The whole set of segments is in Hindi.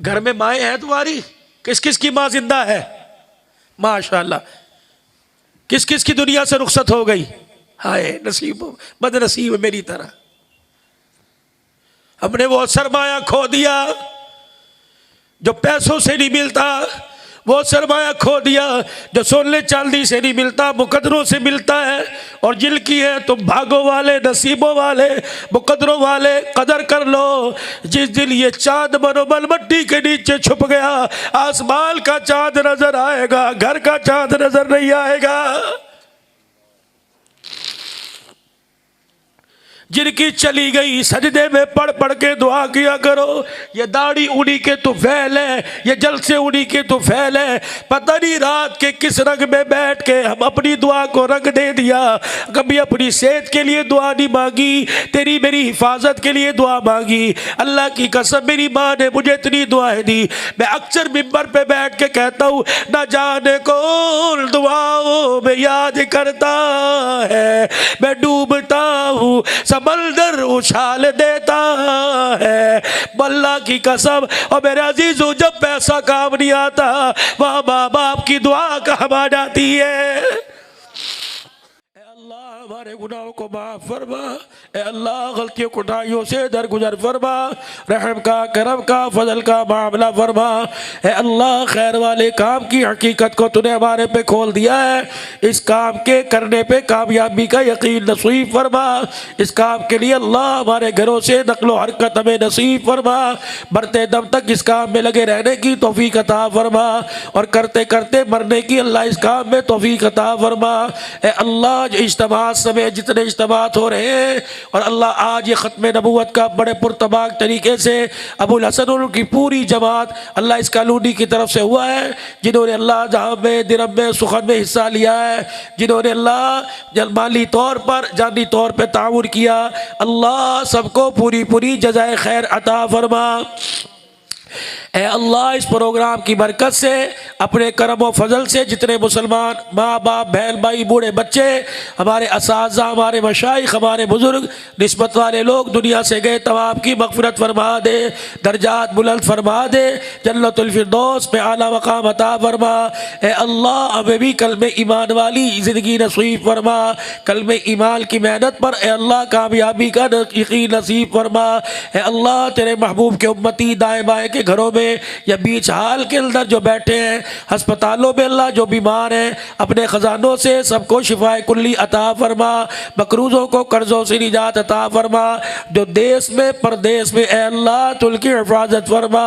घर में माएँ हैं तुम्हारी? किस किस की माँ जिंदा है? माशाल्लाह। किस किस की दुनिया से रुखसत हो गई? हाय नसीब बदनसीब मेरी तरह। हमने वो सरमाया खो दिया जो पैसों से नहीं मिलता, वो सरमाया खो दिया जो सोने चांदी से नहीं मिलता, मुकद्दरों से मिलता है। और जिनकी है तुम भागों वाले, नसीबों वाले, मुकद्दरों वाले, कदर कर लो। जिस दिन ये चांद मनोबल मट्टी के नीचे छुप गया, आसमान का चांद नजर आएगा, घर का चांद नजर नहीं आएगा। जिनकी चली गई सजदे में पढ़ पढ़ के दुआ किया करो। ये दाढ़ी उन्हीं के तो फैल है, ये जलसे उन्हीं के तो फैल है। पता नहीं रात के किस रंग में बैठ के हम अपनी दुआ को रंग दे दिया। कभी अपनी सेहत के लिए दुआ नहीं मांगी, तेरी मेरी हिफाजत के लिए दुआ मांगी। अल्लाह की कसम मेरी माँ ने मुझे इतनी दुआएं दी। मैं अक्सर मिंबर पे बैठ के कहता हूँ, ना जाने कौन दुआओं में याद करता है, मैं डूबता हूँ समंदर उछाल देता है। अल्लाह की कसम और मेरे अजीजों, जब पैसा काम नहीं आता वहाँ माँ बाप की दुआ काम आ जाती है। अल्लाह हमारे गुनाहों को माफ फरमा, ए अल्लाह गलतियों कोताहियों से दरगुजर फरमा, रहम का, करम का, फजल का मामला फरमा। ए अल्लाह खैर वाले काम की हकीकत को तूने हमारे पे खोल दिया है, इस काम के करने पे कामयाबी का यकीन नसीब फरमा। इस काम के लिए अल्लाह हमारे घरों से नक्लो हरकत हमें नसीब फरमा। मरते दम तक इस काम में लगे रहने की तौफीक अता फरमा और करते करते मरने की अल्लाह इस काम में तौफीक अता फरमा। ए अल्लाह इज्तिमात समय जितने इज्तिमात हो रहे हैं, और अल्लाह आज ये ख़त्म नबूवत का बड़े पुरतबाक तरीके से अबुल हसन की पूरी जमात अल्लाह इस कॉलोनी की तरफ से हुआ है, जिन्होंने अल्लाह जहाँ में दिरम में सुखन में हिस्सा लिया है, जिन्होंने अल्लाह माली तौर पर जानी तौर पर ताउन किया, अल्लाह सबको पूरी पूरी जज़ाए खैर अता फरमा। ए अल्लाह इस प्रोग्राम की बरकत से, अपने करम व फजल से जितने मुसलमान माँ बाप, बहन भाई, बूढ़े बच्चे, हमारे असातिज़ा, हमारे मशाइख, हमारे बुज़ुर्ग, निस्बत वाले लोग दुनिया से गए, तमाम की मग़फ़िरत फरमा दे, दर्जात बुलंद फरमा दे, जन्नतुल फ़िरदौस में आला मक़ाम अता फरमा। ए अल्लाह हमें भी कलमे ईमान वाली ज़िंदगी नसीब फरमा, कलमे ईमान की मेहनत पर ए अल्लाह कामयाबी का यकीन नसीब फरमा। ए अल्लाह तेरे महबूब के उम्मती दाएँ बाएँ के घरों में या बीच हाल के अंदर जो बैठे हैं, अस्पतालों में अल्लाह जो बीमार हैं, अपने ख़जानों से सबको शिफाए कुल्ली अता फरमा, मकरूज़ों को कर्ज़ों से निजात अता फरमा, जो देश में परदेश में ए अल्लाह तुल्की हिफाजत फरमा।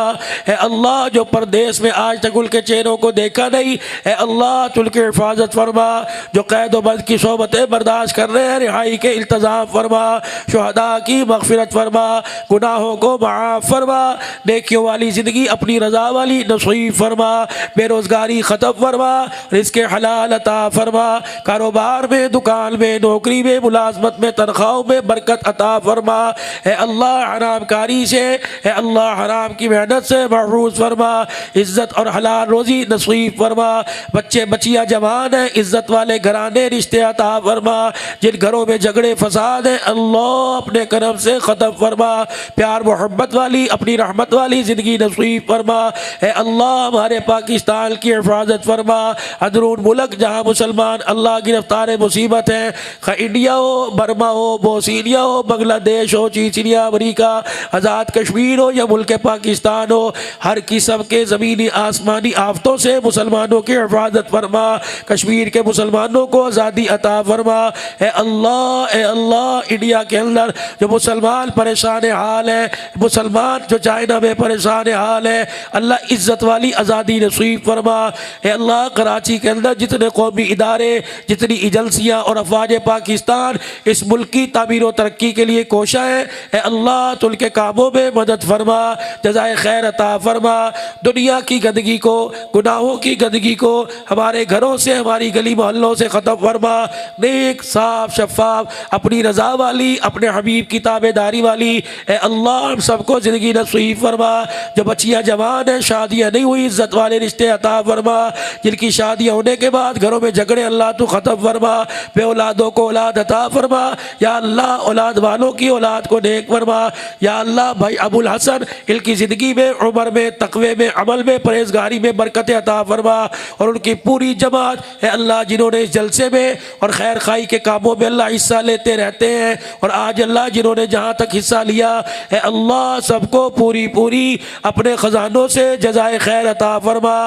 ए अल्लाह जो परदेश में आज तक उनके चेहरों को देखा नहीं, ए अल्लाह तुल्की हिफाजत फरमा, जो कैद व बंद की सोबतें बर्दाश्त कर रहे हैं, रिहाई के इल्तज़ाम फरमा, शुहदा की मग़फ़िरत फरमा, गुनाहों को माफ़ फरमा, नेकियों वाली ज़िंदगी अपनी रज़ा वाली नसीब फरमा, बेरोज़गारी ख़त्म फरमा, रिज़्क़े हलाल अता फरमा, कारोबार में, दुकान में, नौकरी में, मुलाज़मत में, तनख्वाहों में बरकत अता फरमा। ए अल्लाह हरामकारी से, ए अल्लाह हराम की मेहनत से महफूज़ फरमा, इज़्ज़त और हलाल रोज़ी नसीब फरमा। बच्चे बच्चियाँ जवान हैं, इज़्ज़त वाले घराने रिश्ते अता फरमा, जिन घरों में झगड़े फसाद हैं अल्लाह अपने करम से ख़त्म फरमा, प्यार मोहब्बत वाली अपनी रहमत वाली ज़िंदगी नसीब फरमा। ए अल्लाह हमारे पाकिस्तान की हिफाजत फरमा, अंदरून मुल्क जहाँ मुसलमान अल्लाह गिरफ्तार मुसीबत है, खा इंडिया हो, बर्मा हो, बोस्निया हो, बांग्लादेश हो, चीचिया, अमरीका, आज़ाद कश्मीर हो या मुल्क पाकिस्तान हो, हर किस्म के ज़मीनी आसमानी आफतों से मुसलमानों की हिफाजत फरमा, कश्मीर के मुसलमानों को आज़ादी अता फरमा। ए अल्लाह इंडिया के अंदर जो मुसलमान परेशान हाल है, मुसलमान जो चाइना में परेशान हाल है, अल्लाह इज़्ज़त वाली आज़ादी नसीब फरमा। ए अल्लाह कराची के अंदर जितने कौमी इदारे, जितनी एजेंसियाँ और अफवाज पाकिस्तान इस मुल्क की तामीर व तरक्की के लिए कोशा है, ए अल्लाह तो उनके कामों में मदद फरमा, जज़ाए खैर अता फरमा। दुनिया की गंदगी को, गुनाहों की गंदगी को हमारे घरों से, हमारी गली मोहल्लों से ख़त्म फरमा, नेक साफ शफाफ अपनी रज़ा वाली, अपने हबीब की ताबेदारी वाली ए अल्लाह हम सबको ज़िंदगी नसीब फरमा। जो बच्चियाँ जवान हैं, शादियाँ नहीं हुई, इज़्ज़त वाले रिश्ते अता फरमा, जिनकी शादियाँ होने के बाद घरों में झगड़े अल्लाह तू ख़त्म फरमा, बे औलादों को औलाद अता फरमा। या अल्लाह औलाद वालों की औलाद को नेक फरमा। या अल्लाह भाई अबुल हसन इनकी ज़िंदगी में, उम्र में, तकवे में, अमल में, परहेजगारी में बरकत अता फरमा, और उनकी पूरी जमात है अल्लाह जिन्होंने इस जलसे में और खैर खाई के कामों में अल्लाह हिस्सा लेते रहते हैं, और आज अल्लाह जिन्होंने जहाँ तक हिस्सा लिया है अल्लाह सबको पूरी पूरी अपने ख़जानों से जज़ाए खैर अता फरमा।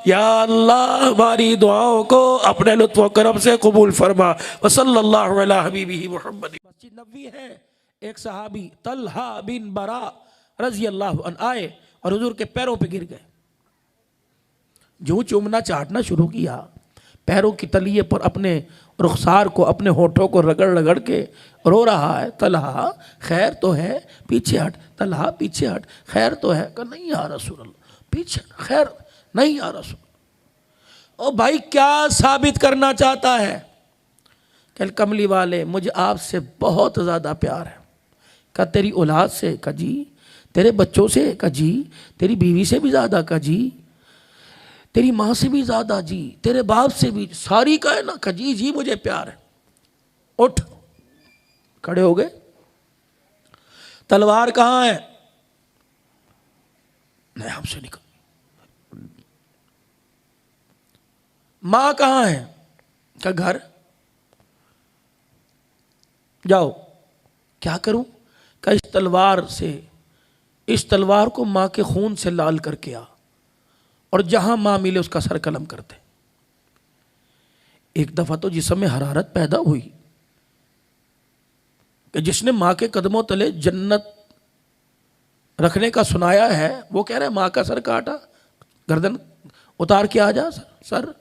या अल्लाह हमारी दुआओं को अपने लुत्फ़ व करम से कबूल फरमा। व सल्लल्लाहु अला हबीबिही मुहम्मद। मस्जिद नबवी है, एक सहाबी तलहा बिन बरा रज़ी अल्लाह अन्हु आए और हुजूर के पैरों पे गिर गए। जो चूमना चाटना शुरू किया, पैरों की तलिए पर अपने रुखसार को, अपने होठों को रगड़ रगड़ के रो रहा है। तलहा खैर तो है, पीछे हट। तलहा पीछे हट, खैर तो है। कहा नहीं या रसूल अल्लाह, पीछे खैर नहीं या रसूल। ओ भाई क्या साबित करना चाहता है? कल कमली वाले मुझे आपसे बहुत ज़्यादा प्यार है। कहा तेरी औलाद से? कहा जी। तेरे बच्चों से? कहा जी। तेरी बीवी से भी ज़्यादा? कहा जी। तेरी माँ से भी ज़्यादा? जी। तेरे बाप से भी? सारी का है ना? कहा जी जी मुझे प्यार है। उठ, खड़े हो गए। तलवार कहाँ है? नहीं हमसे निकल। माँ कहाँ है? क्या घर? जाओ। क्या करूं? क्या इस तलवार से, इस तलवार को माँ के खून से लाल करके आ, और जहां माँ मिले उसका सर कलम कर दे। एक दफा तो जिस्म में हरारत पैदा हुई कि जिसने माँ के कदमों तले जन्नत रखने का सुनाया है, वो कह रहा है माँ का सर काटा, गर्दन उतार के आ जा सर।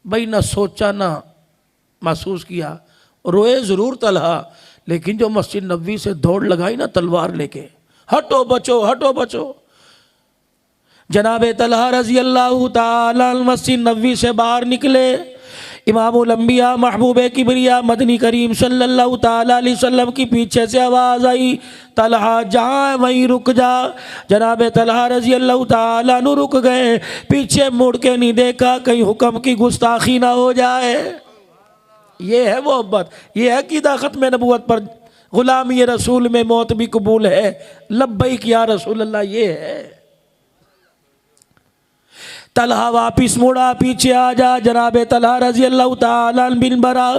भाई ना सोचा ना महसूस किया, रोए ज़रूर तलहा, लेकिन जो मस्जिद नबवी से दौड़ लगाई ना तलवार लेके, हटो बचो हटो बचो। जनाब तलहा रज़ी अल्लाह ताला मस्जिद नबवी से बाहर निकले। इमामुल अंबिया महबूब किबरिया मदनी करीम सल्लल्लाहु ताला अलैहि वसल्लम की पीछे से आवाज़ आई, तलहा जहाँ है वहीं रुक जा। जनाब तलहा रज़ी अल्लाह ताला अन्हु रुक गए, पीछे मुड़ के नहीं देखा कहीं हुक्म की गुस्ताखी ना हो जाए। ये है मोहब्बत, ये है क़ीदा ख़त्म नबूवत पर ग़ुलामी रसूल में मौत भी कबूल है, लब्बैक या रसूल अल्लाह। ये है। तलहा वापिस मुड़ा, पीछे आ जा। जनाब तलहा रज़ी अल्लाह ताला बिन बरा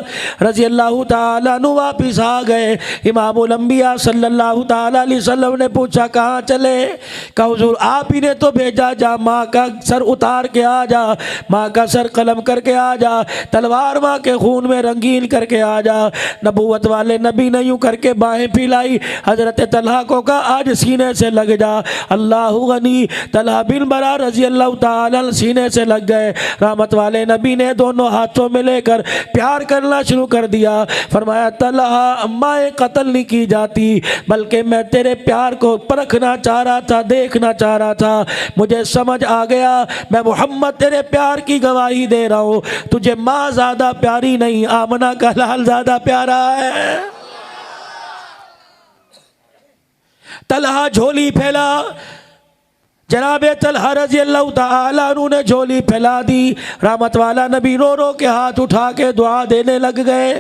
रज़ी अल्लाह ताला अन्हु वापिस आ गए। इमामुल अंबिया सल्लल्लाहु ताला अलैहि वसल्लम ने पूछा कहाँ चले? कहा हुज़ूर आप ही ने तो भेजा, जा माँ का सर उतार के आ जा, माँ का सर कलम करके आ जा, तलवार माँ के खून में रंगीन करके आ जा। नबूवत वाले नबी ने यूँ करके बाहें फैलाई, हज़रत तलहा को कहा आज सीने से लग जा। अल्लाहु गनी। तलहा बिन बरा रज़ी अल्लाह ताला सीने से लग गए। रहमत वाले नबी ने दोनों हाथों में लेकर प्यार करना शुरू कर दिया। फरमाया तलहा अम्माए कत्ल नहीं की जाती, बल्कि मैं तेरे प्यार को परखना चाह रहा था, देखना चाह रहा था। मुझे समझ आ गया, मैं मोहम्मद तेरे प्यार की गवाही दे रहा हूँ, तुझे माँ ज़्यादा प्यारी नहीं, आमना का लाल ज़्यादा प्यारा है। तलहा झोली फैला। जनाब तलहा रज़ी अल्लाह ताला अन्हु ने झोली फैला दी। रहमत वाला नबी रो रो के हाथ उठा के दुआ देने लग गए।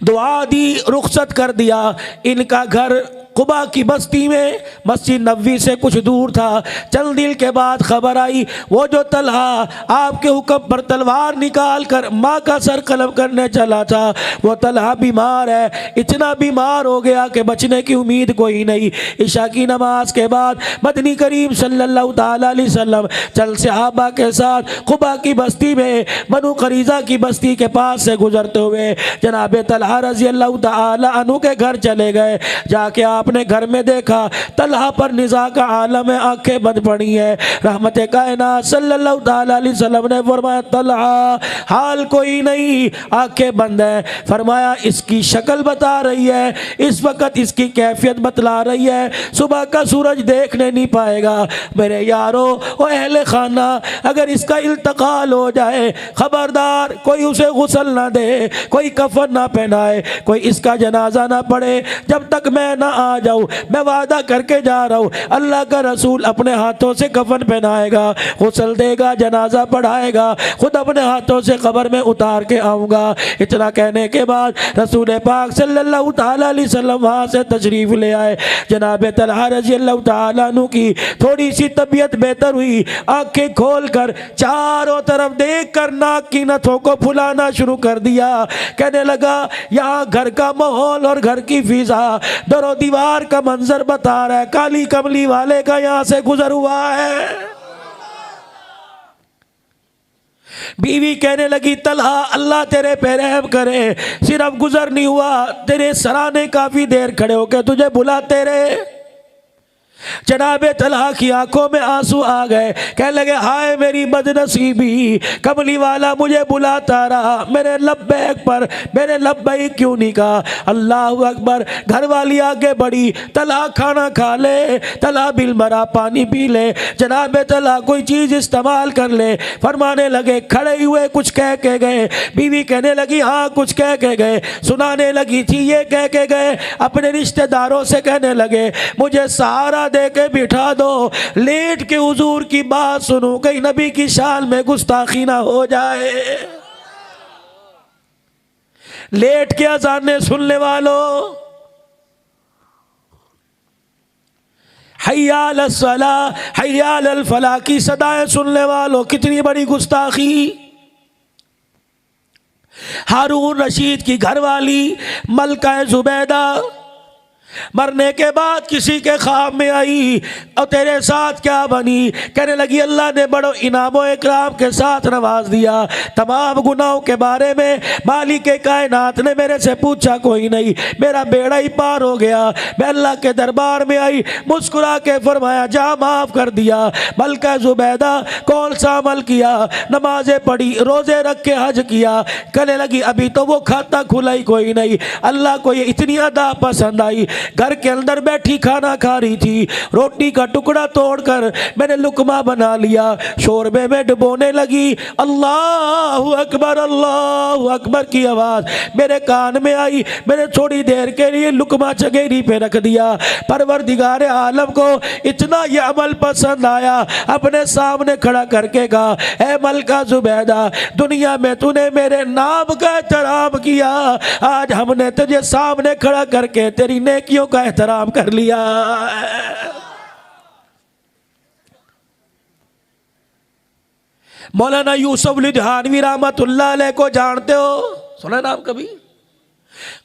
दुआ दी, रुखसत कर दिया। इनका घर कुबा की बस्ती में मस्जिद नबवी से कुछ दूर था। चंद दिन के बाद खबर आई, वो जो तलहा आपके हुक्म पर तलवार निकाल कर माँ का सर कलम करने चला था, वो तलहा बीमार है। इतना बीमार हो गया कि बचने की उम्मीद कोई नहीं। इशा की नमाज के बाद मदनी करीम सल्लल्लाहु ताला अलैहि वसल्लम चंद सहाबा के साथ कुबा की बस्ती में बनु करीज़ा की बस्ती के पास से गुजरते हुए जनाब तलहा रज़ी अल्लाह ताला अन्हु के घर चले गए। जाके आपने घर में देखा तलहा पर निज़ा का आलम है, आंखें बंद पड़ी है। रहमत कायनात सल्लल्लाहु ताला अलैहि वसल्लम ने फरमाया तलहा हाल कोई नहीं, आंखें बंद है। फरमाया इसकी शक्ल बता रही है, इस वक्त इसकी कैफियत बतला रही है, सुबह का सूरज देखने नहीं पाएगा। मेरे यारो और अहले खाना, अगर इसका इल्तकाल हो जाए खबरदार कोई उसे गुस्ल ना दे, कोई कफन ना पहनाए, कोई इसका जनाजा ना पढ़े जब तक मैं ना आ आ जाऊँ, मैं वादा करके जा रहा हूँ। अल्लाह का रसूल अपने हाथों से कफन पहनाएगा, गुस्ल देगा, जनाजा पढ़ाएगा, खुद अपने हाथों से कब्र में उतार के आऊँगा। इतना कहने के बाद रसूल पाक सल्लल्लाहु ताला अलैहि वसल्लम वहाँ से तशरीफ़ ले आए। जनाब तलहा रज़ी अल्लाह ताला अन्हु की थोड़ी सी तबीयत बेहतर हुई, आंखें खोल कर चारों तरफ देख कर नाक की नथों को फुलाना शुरू कर दिया। कहने लगा यहाँ घर का माहौल और घर की फिजा, दरो दीवार का मंजर बता रहा है, काली कमली वाले का यहाँ से गुजर हुआ है। बीवी कहने लगी तलहा अल्लाह तेरे पे रहम करे, सिर्फ गुजर नहीं हुआ, तेरे सराने काफी देर खड़े होकर तुझे बुलाते रहे। जनाब तलहा की आंखों में आंसू आ गए, कहने लगे हाय मेरी बदनसीबी, कमली वाला मुझे बुलाता रहा, मेरे लब्बैक पर मेरे लब्बैक क्यों नहीं कहा। अल्लाह अकबर। घर वाली आगे बढ़ी, तलहा खाना खा ले, तलहा बिल मरा पानी पी ले, जनाब तलहा कोई चीज़ इस्तेमाल कर ले। फरमाने लगे खड़े हुए कुछ कह के गए। बीवी कहने लगी हाँ कुछ कह के गए। सुनाने लगी थी ये कह के गए, अपने रिश्तेदारों से कहने लगे मुझे सहारा दे के बिठा दो, लेट के हुजूर की बात सुनूं, कहीं नबी की शान में गुस्ताखी ना हो जाए। लेट के अज़ानें सुनने वालों, हय्या अलस सला हय्या अलल फलाह की सदाएं सुनने वालों, कितनी बड़ी गुस्ताखी। हारून रशीद की घरवाली मलका जुबैदा मरने के बाद किसी के ख्वाब में आई और तेरे साथ क्या बनी। कहने लगी अल्लाह ने बड़ो इनामो इकराम के साथ नवाज दिया, तमाम गुनाहों के बारे में मालिक कायनात ने मेरे से पूछा कोई नहीं, मेरा बेड़ा ही पार हो गया। मैं अल्लाह के दरबार में आई, मुस्कुरा के फरमाया जा माफ़ कर दिया। मलका जुबैदा कौन सा अमल किया, नमाजें पढ़ी, रोज़े रख के हज किया। कहने लगी अभी तो वो खाता खुला ही कोई नहीं, अल्लाह को ये इतनी अदा पसंद आई। घर के अंदर बैठी खाना खा रही थी, रोटी का टुकड़ा तोड़कर मैंने लुकमा बना लिया, शोरबे में डुबोने लगी। अल्लाहु अकबर की आवाज़ मेरे कान में आई। मैंने थोड़ी देर के लिए लुकमा चगेरी पे रख दिया। परवरदिगार आलम को इतना यह अमल पसंद आया, अपने सामने खड़ा करके कहा ऐ मलका जुबैदा, दुनिया में तूने मेरे नाम का एहतराम किया, आज हमने तुझे सामने खड़ा करके तेरी नेकियों का एहतराम कर लिया। मौलाना यूसुफ लुधियानवी रहमतुल्लाह अलैह को जानते हो, सुना नाम कभी?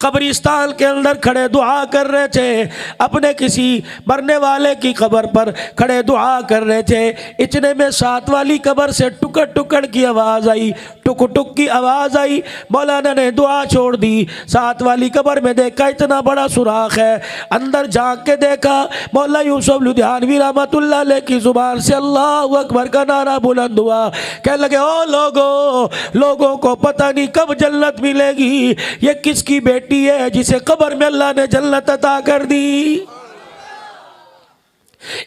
कब्रिस्तान के अंदर खड़े दुआ कर रहे थे, अपने किसी मरने वाले की कब्र पर खड़े दुआ कर रहे थे। इतने में साथ वाली कब्र से टुकड़ टुकड़ की आवाज़ आई, टुक टुक की आवाज़ आई। मौलाना ने दुआ छोड़ दी, साथ वाली कब्र में देखा इतना बड़ा सुराख है, अंदर झांक के देखा, मौला यूसुफ लुधियानवी रहमतुल्लाह अलैह की ज़ुबान से अल्लाहु अकबर का नारा बुलंद हुआ। कहने लगे ओ लोगों को पता नहीं कब जन्नत मिलेगी, ये किसकी बेटी है जिसे कब्र में अल्लाह ने जन्नत अता कर दी।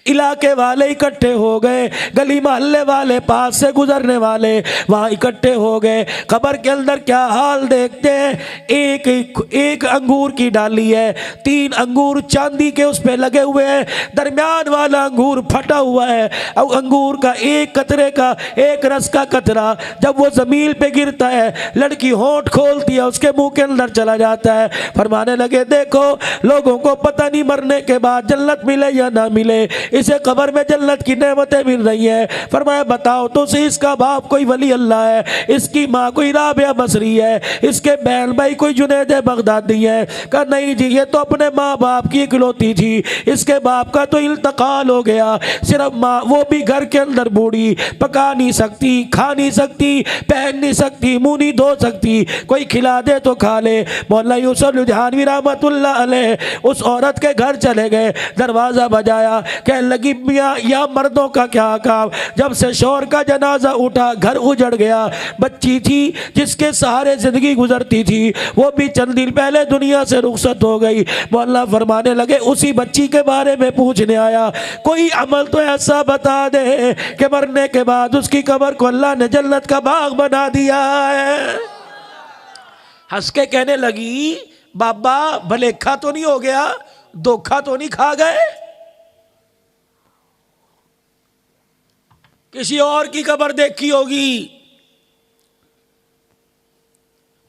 इलाके वाले इकट्ठे हो गए, गली मोहल्ले वाले, पास से गुजरने वाले वहाँ इकट्ठे हो गए। कब्र के अंदर क्या हाल देखते हैं, एक अंगूर की डाली है, 3 अंगूर चांदी के उस पे लगे हुए हैं, दरमियान वाला अंगूर फटा हुआ है और अंगूर का एक कतरे का, एक रस का कतरा जब वो ज़मीन पे गिरता है, लड़की होंठ खोलती है, उसके मुंह के अंदर चला जाता है। फरमाने लगे देखो लोगों को पता नहीं मरने के बाद जन्नत मिले या ना मिले, इसे कब्र में जन्नत की नेमतें मिल रही है। फरमाया बताओ तो सही, इसका बाप कोई वली अल्लाह है, इसकी माँ कोई राबिया बसरी है, इसके बहन भाई कोई जुनैद बगदादी है? कहा नहीं जी, ये तो अपने माँ बाप की इकलौती थी, इसके बाप का तो इंतकाल हो गया, सिर्फ माँ, वो भी घर के अंदर बूढ़ी, पका नहीं सकती, खा नहीं सकती, पहन नहीं सकती, मुँह नहीं धो सकती, कोई खिला दे तो खा ले। मौला यूसुफ लुधियानवी रहमतुल्लाह अलैह उस औरत के घर चले गए, दरवाज़ा बजाया, कहने लगी मियाँ या मर्दों का क्या काम, जब से शौहर का जनाजा उठा घर उजड़ गया। बच्ची थी जिसके सहारे जिंदगी गुजरती थी, वो भी चंद दिन पहले दुनिया से रुखसत हो गई। मौला फरमाने लगे उसी बच्ची के बारे में पूछने आया, कोई अमल तो ऐसा बता दे कि मरने के बाद उसकी कब्र को अल्लाह ने जन्नत का बाग बना दिया है। हंस के कहने लगी बाबा भलेखा तो नहीं हो गया, धोखा तो नहीं खा गए? किसी और की कब्र देखी होगी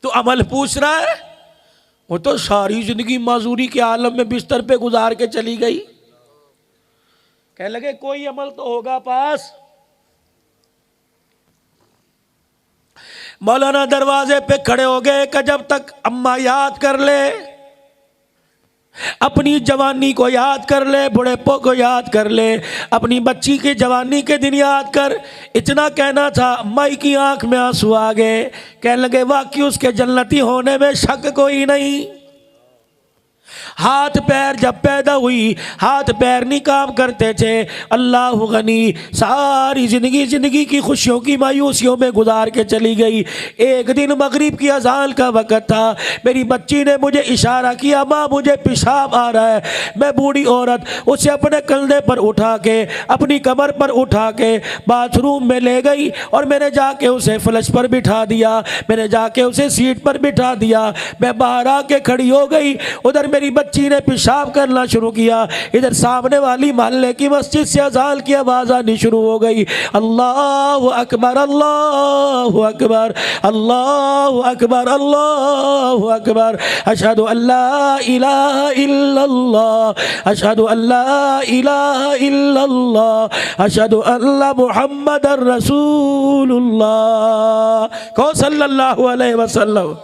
तो अमल पूछ रहा है। वो तो सारी जिंदगी माजूरी के आलम में बिस्तर पे गुजार के चली गई। कह लगे कोई अमल तो होगा पास। मौलाना दरवाजे पे खड़े हो गए कि जब तक अम्मा याद कर ले, अपनी जवानी को याद कर ले, बुढ़ेपो को याद कर ले, अपनी बच्ची की जवानी के दिन याद कर। इतना कहना था, अम्मा की आंख में आंसू आ गए। कहने लगे वाकई उसके जन्नती होने में शक कोई नहीं। हाथ पैर जब पैदा हुई, हाथ पैर नहीं काम करते थे। अल्लाह गनी सारी जिंदगी की खुशियों की मायूसियों में गुजार के चली गई। एक दिन मगरिब की अजान का वक़्त था, मेरी बच्ची ने मुझे इशारा किया, माँ मुझे पेशाब आ रहा है। मैं बूढ़ी औरत उसे अपने कंधे पर उठा के, अपनी कमर पर उठा के बाथरूम में ले गई और मैंने जाके उसे फ्लश पर बिठा दिया, मैंने जाके उसे सीट पर बिठा दिया। मैं बाहर आके खड़ी हो गई, उधर मेरी बच्ची ने पेशाब करना शुरू किया। इधर सामने वाली मोहल्ले की मस्जिद से अज़ान की आवाज़ आनी शुरू हो गई। अल्लाहु अकबर, अल्लाहु अकबर, अल्लाहु अकबर, अल्लाहु अकबर। अशहदु अल्ला इलाहा इल्लल्लाह, अशहदु अल्ला इलाहा इल्लल्लाह, अशहदु अल्ला मुहम्मदर रसूलुल्लाह को सल्लल्लाहु अलैहि वसल्लम।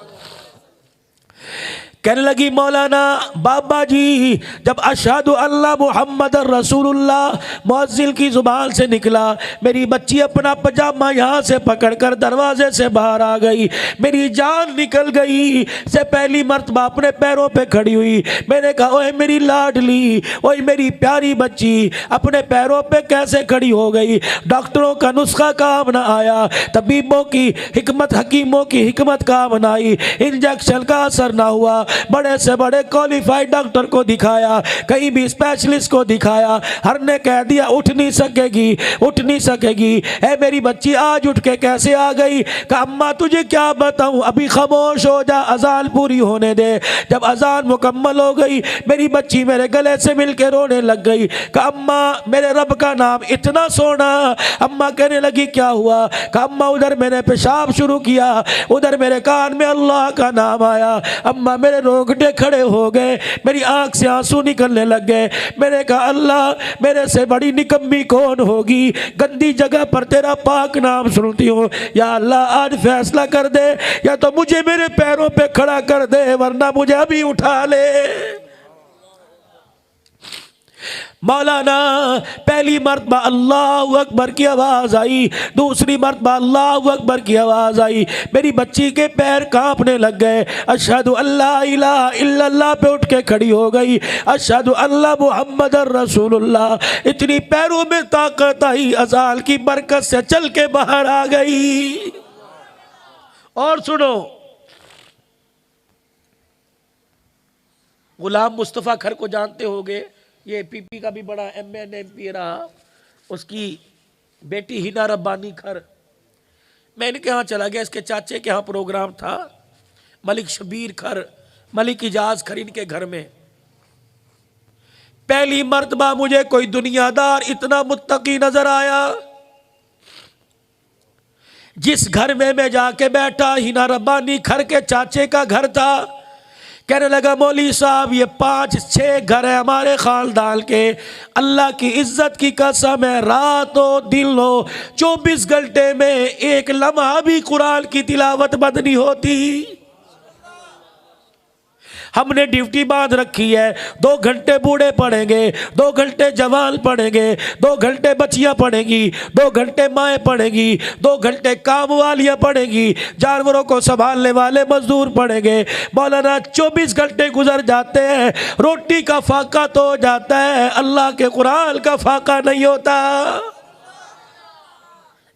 कहने लगी मौलाना बाबा जी, जब अशहदु अल्ला मुहम्मद रसूलुल्लाह मुअज्जिल की ज़ुबान से निकला, मेरी बच्ची अपना पजामा यहाँ से पकड़कर दरवाजे से बाहर आ गई। मेरी जान निकल गई से पहली मर्तबा अपने पैरों पे खड़ी हुई। मैंने कहा ओए मेरी लाडली, ओए मेरी प्यारी बच्ची अपने पैरों पे कैसे खड़ी हो गई? डॉक्टरों का नुस्खा काम न आया, तबीबों की हिकमत, हकीमों की हिकमत काम न आई, इंजेक्शन का असर ना हुआ। बड़े से बड़े क्वालिफाइड डॉक्टर को दिखाया, कहीं भी स्पेशलिस्ट को दिखाया, हर ने कह दिया उठ नहीं सकेगी, उठ नहीं सकेगी। है मेरी बच्ची आज उठ के कैसे आ गई? कहा अम्मा तुझे क्या बताऊं, अभी खामोश हो जा, अजान पूरी होने दे। जब अजान मुकम्मल हो गई, मेरी बच्ची मेरे गले से मिलकर रोने लग गई। कहा अम्मा मेरे रब का नाम इतना सोना। अम्मा कहने लगी क्या हुआ? कहा अम्मा उधर मैंने पेशाब शुरू किया, उधर मेरे कान में अल्लाह का नाम आया। अम्मा मेरे रोंगटे खड़े हो गए, मेरी आंख से आंसू निकलने लग गए। मैंने कहा अल्लाह मेरे से बड़ी निकम्मी कौन होगी, गंदी जगह पर तेरा पाक नाम सुनती हूँ। या अल्लाह आज फैसला कर दे, या तो मुझे मेरे पैरों पे खड़ा कर दे, वरना मुझे अभी उठा ले। मौलाना पहली मर्तबा अल्लाहु अकबर की आवाज़ आई, दूसरी मर्तबा अल्लाहु अकबर की आवाज़ आई। मेरी बच्ची के पैर कांपने लग गए। अशहदु अल्ला इलाहा इल्लल्लाह पे उठ के खड़ी हो गई। अशहदु अल्ला मुहम्मदर रसूलुल्लाह। इतनी पैरों में ताकत आई, अज़ान की बरकत से चल के बाहर आ गई। और सुनो, गुलाम मुस्तफ़ा खर को जानते होगे, ये पीपी का भी बड़ा MN MP रहा, उसकी बेटी हिना रब्बानी खर। मैं इनके यहाँ चला गया, इसके चाचे के यहाँ प्रोग्राम था, मलिक शबीर खर, मलिक इजाज खर इनके घर में। पहली मर्तबा मुझे कोई दुनियादार इतना मुत्तकी नजर आया। जिस घर में मैं जाके बैठा, हिना रब्बानी खर के चाचे का घर था। कहने लगा मौली साहब ये 5-6 घर है हमारे खानदान के, अल्लाह की इज्जत की कसम है, रातों दिनों 24 घंटे में एक लम्हा भी कुरान की तिलावत बंद नहीं होती। हमने ड्यूटी बांध रखी है, 2 घंटे बूढ़े पढ़ेंगे, 2 घंटे जवान पढ़ेंगे, 2 घंटे बच्चियां पढ़ेंगी, 2 घंटे माएँ पढ़ेंगी, 2 घंटे काम वालियाँ पढ़ेंगी, जानवरों को संभालने वाले मजदूर पढ़ेंगे। मौलाना 24 घंटे गुजर जाते हैं, रोटी का फाका तो हो जाता है, अल्लाह के कुरान का फाका नहीं होता।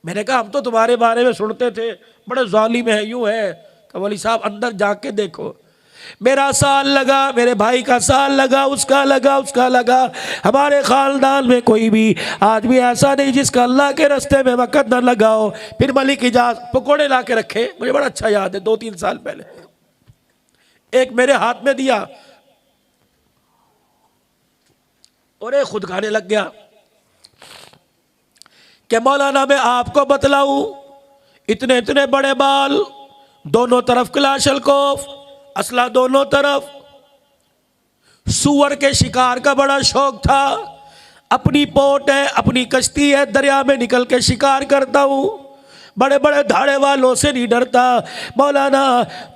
मैंने कहा हम तो तुम्हारे बारे में सुनते थे, बड़े जालिम है, यूं है। तो मौलवी साहब अंदर जाके देखो, मेरा साल लगा, मेरे भाई का साल लगा, उसका लगा, उसका लगा। हमारे खानदान में कोई भी आदमी ऐसा नहीं जिसका अल्लाह के रास्ते में वक़्त न लगाओ। फिर मलिक इजाज पकोड़े ला के रखे, मुझे बड़ा अच्छा याद है, 2-3 साल पहले एक मेरे हाथ में दिया, और एक खुद खाने लग गया कि मौलाना मैं आपको बतलाऊं, इतने इतने बड़े बाल, दोनों तरफ क्लाशलकोफ, असला दोनों तरफ, सुअर के शिकार का बड़ा शौक था, अपनी पोट है, अपनी कश्ती है, दरिया में निकल के शिकार करता हूं, बड़े बड़े धाड़े वालों से नहीं डरता। मौलाना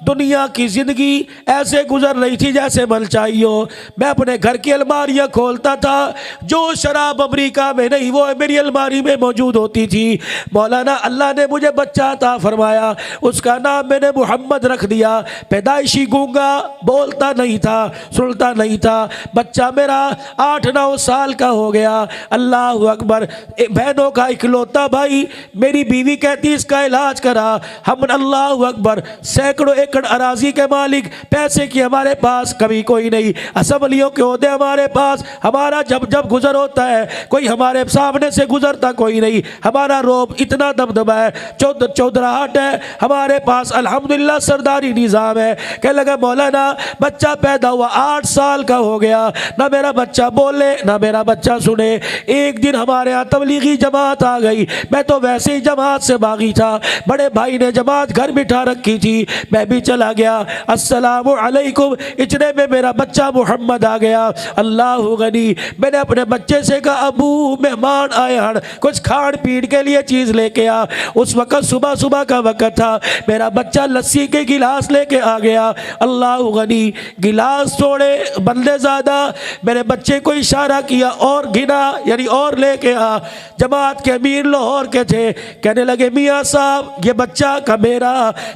दुनिया की ज़िंदगी ऐसे गुजर रही थी जैसे मन चाहिए हो। मैं अपने घर की अलमारियाँ खोलता था, जो शराब अमेरिका में नहीं वो मेरी अलमारी में मौजूद होती थी। मौलाना अल्लाह ने मुझे बच्चा अता फरमाया, उसका नाम मैंने मोहम्मद रख दिया। पैदाइशी गूंगा, बोलता नहीं था, सुनता नहीं था। बच्चा मेरा 8-9 साल का हो गया। अल्लाह अकबर। बहनों का इकलौता भाई, मेरी बीवी कहती इसका इलाज करा। हम अल्लाह अकबर सैकड़ों एकड़ अराजी के मालिक, पैसे की हमारे पास कभी कोई नहीं, असम्बलियों के ओहदे हमारे पास, हमारा जब जब गुजर होता है कोई हमारे सामने से गुजरता कोई नहीं, हमारा रोब इतना दबदबा है, चौधराहट है हमारे पास, अल्हम्दुलिल्लाह सरदारी निज़ाम है। कह लगा मौलाना बच्चा पैदा हुआ 8 साल का हो गया, ना मेरा बच्चा बोले ना मेरा बच्चा सुने। एक दिन हमारे यहाँ तबलीगी जमात आ गई, मैं तो वैसे ही जमात से भागी था, बड़े भाई ने जमात घर बिठा रखी थी, मैं भी चला गया। अस्सलामु अलैकुम, इतने में मेरा बच्चा मोहम्मद आ गया। अल्लाह गनी। मैंने अपने बच्चे से कहा अबू मेहमान आए हैं, कुछ खान पीन के लिए चीज़ लेके आ। उस वक़्त सुबह सुबह का वक़्त था, मेरा बच्चा लस्सी के गिलास लेके आ गया। अल्लाह गनी। गिलास छोड़े बंदे ज़्यादा, मेरे बच्चे को इशारा किया और गिना, यानी और लेके आ। जमात के अमीर लाहौर के थे, कहने लगे मियाँ साहब ये बच्चा का मेरा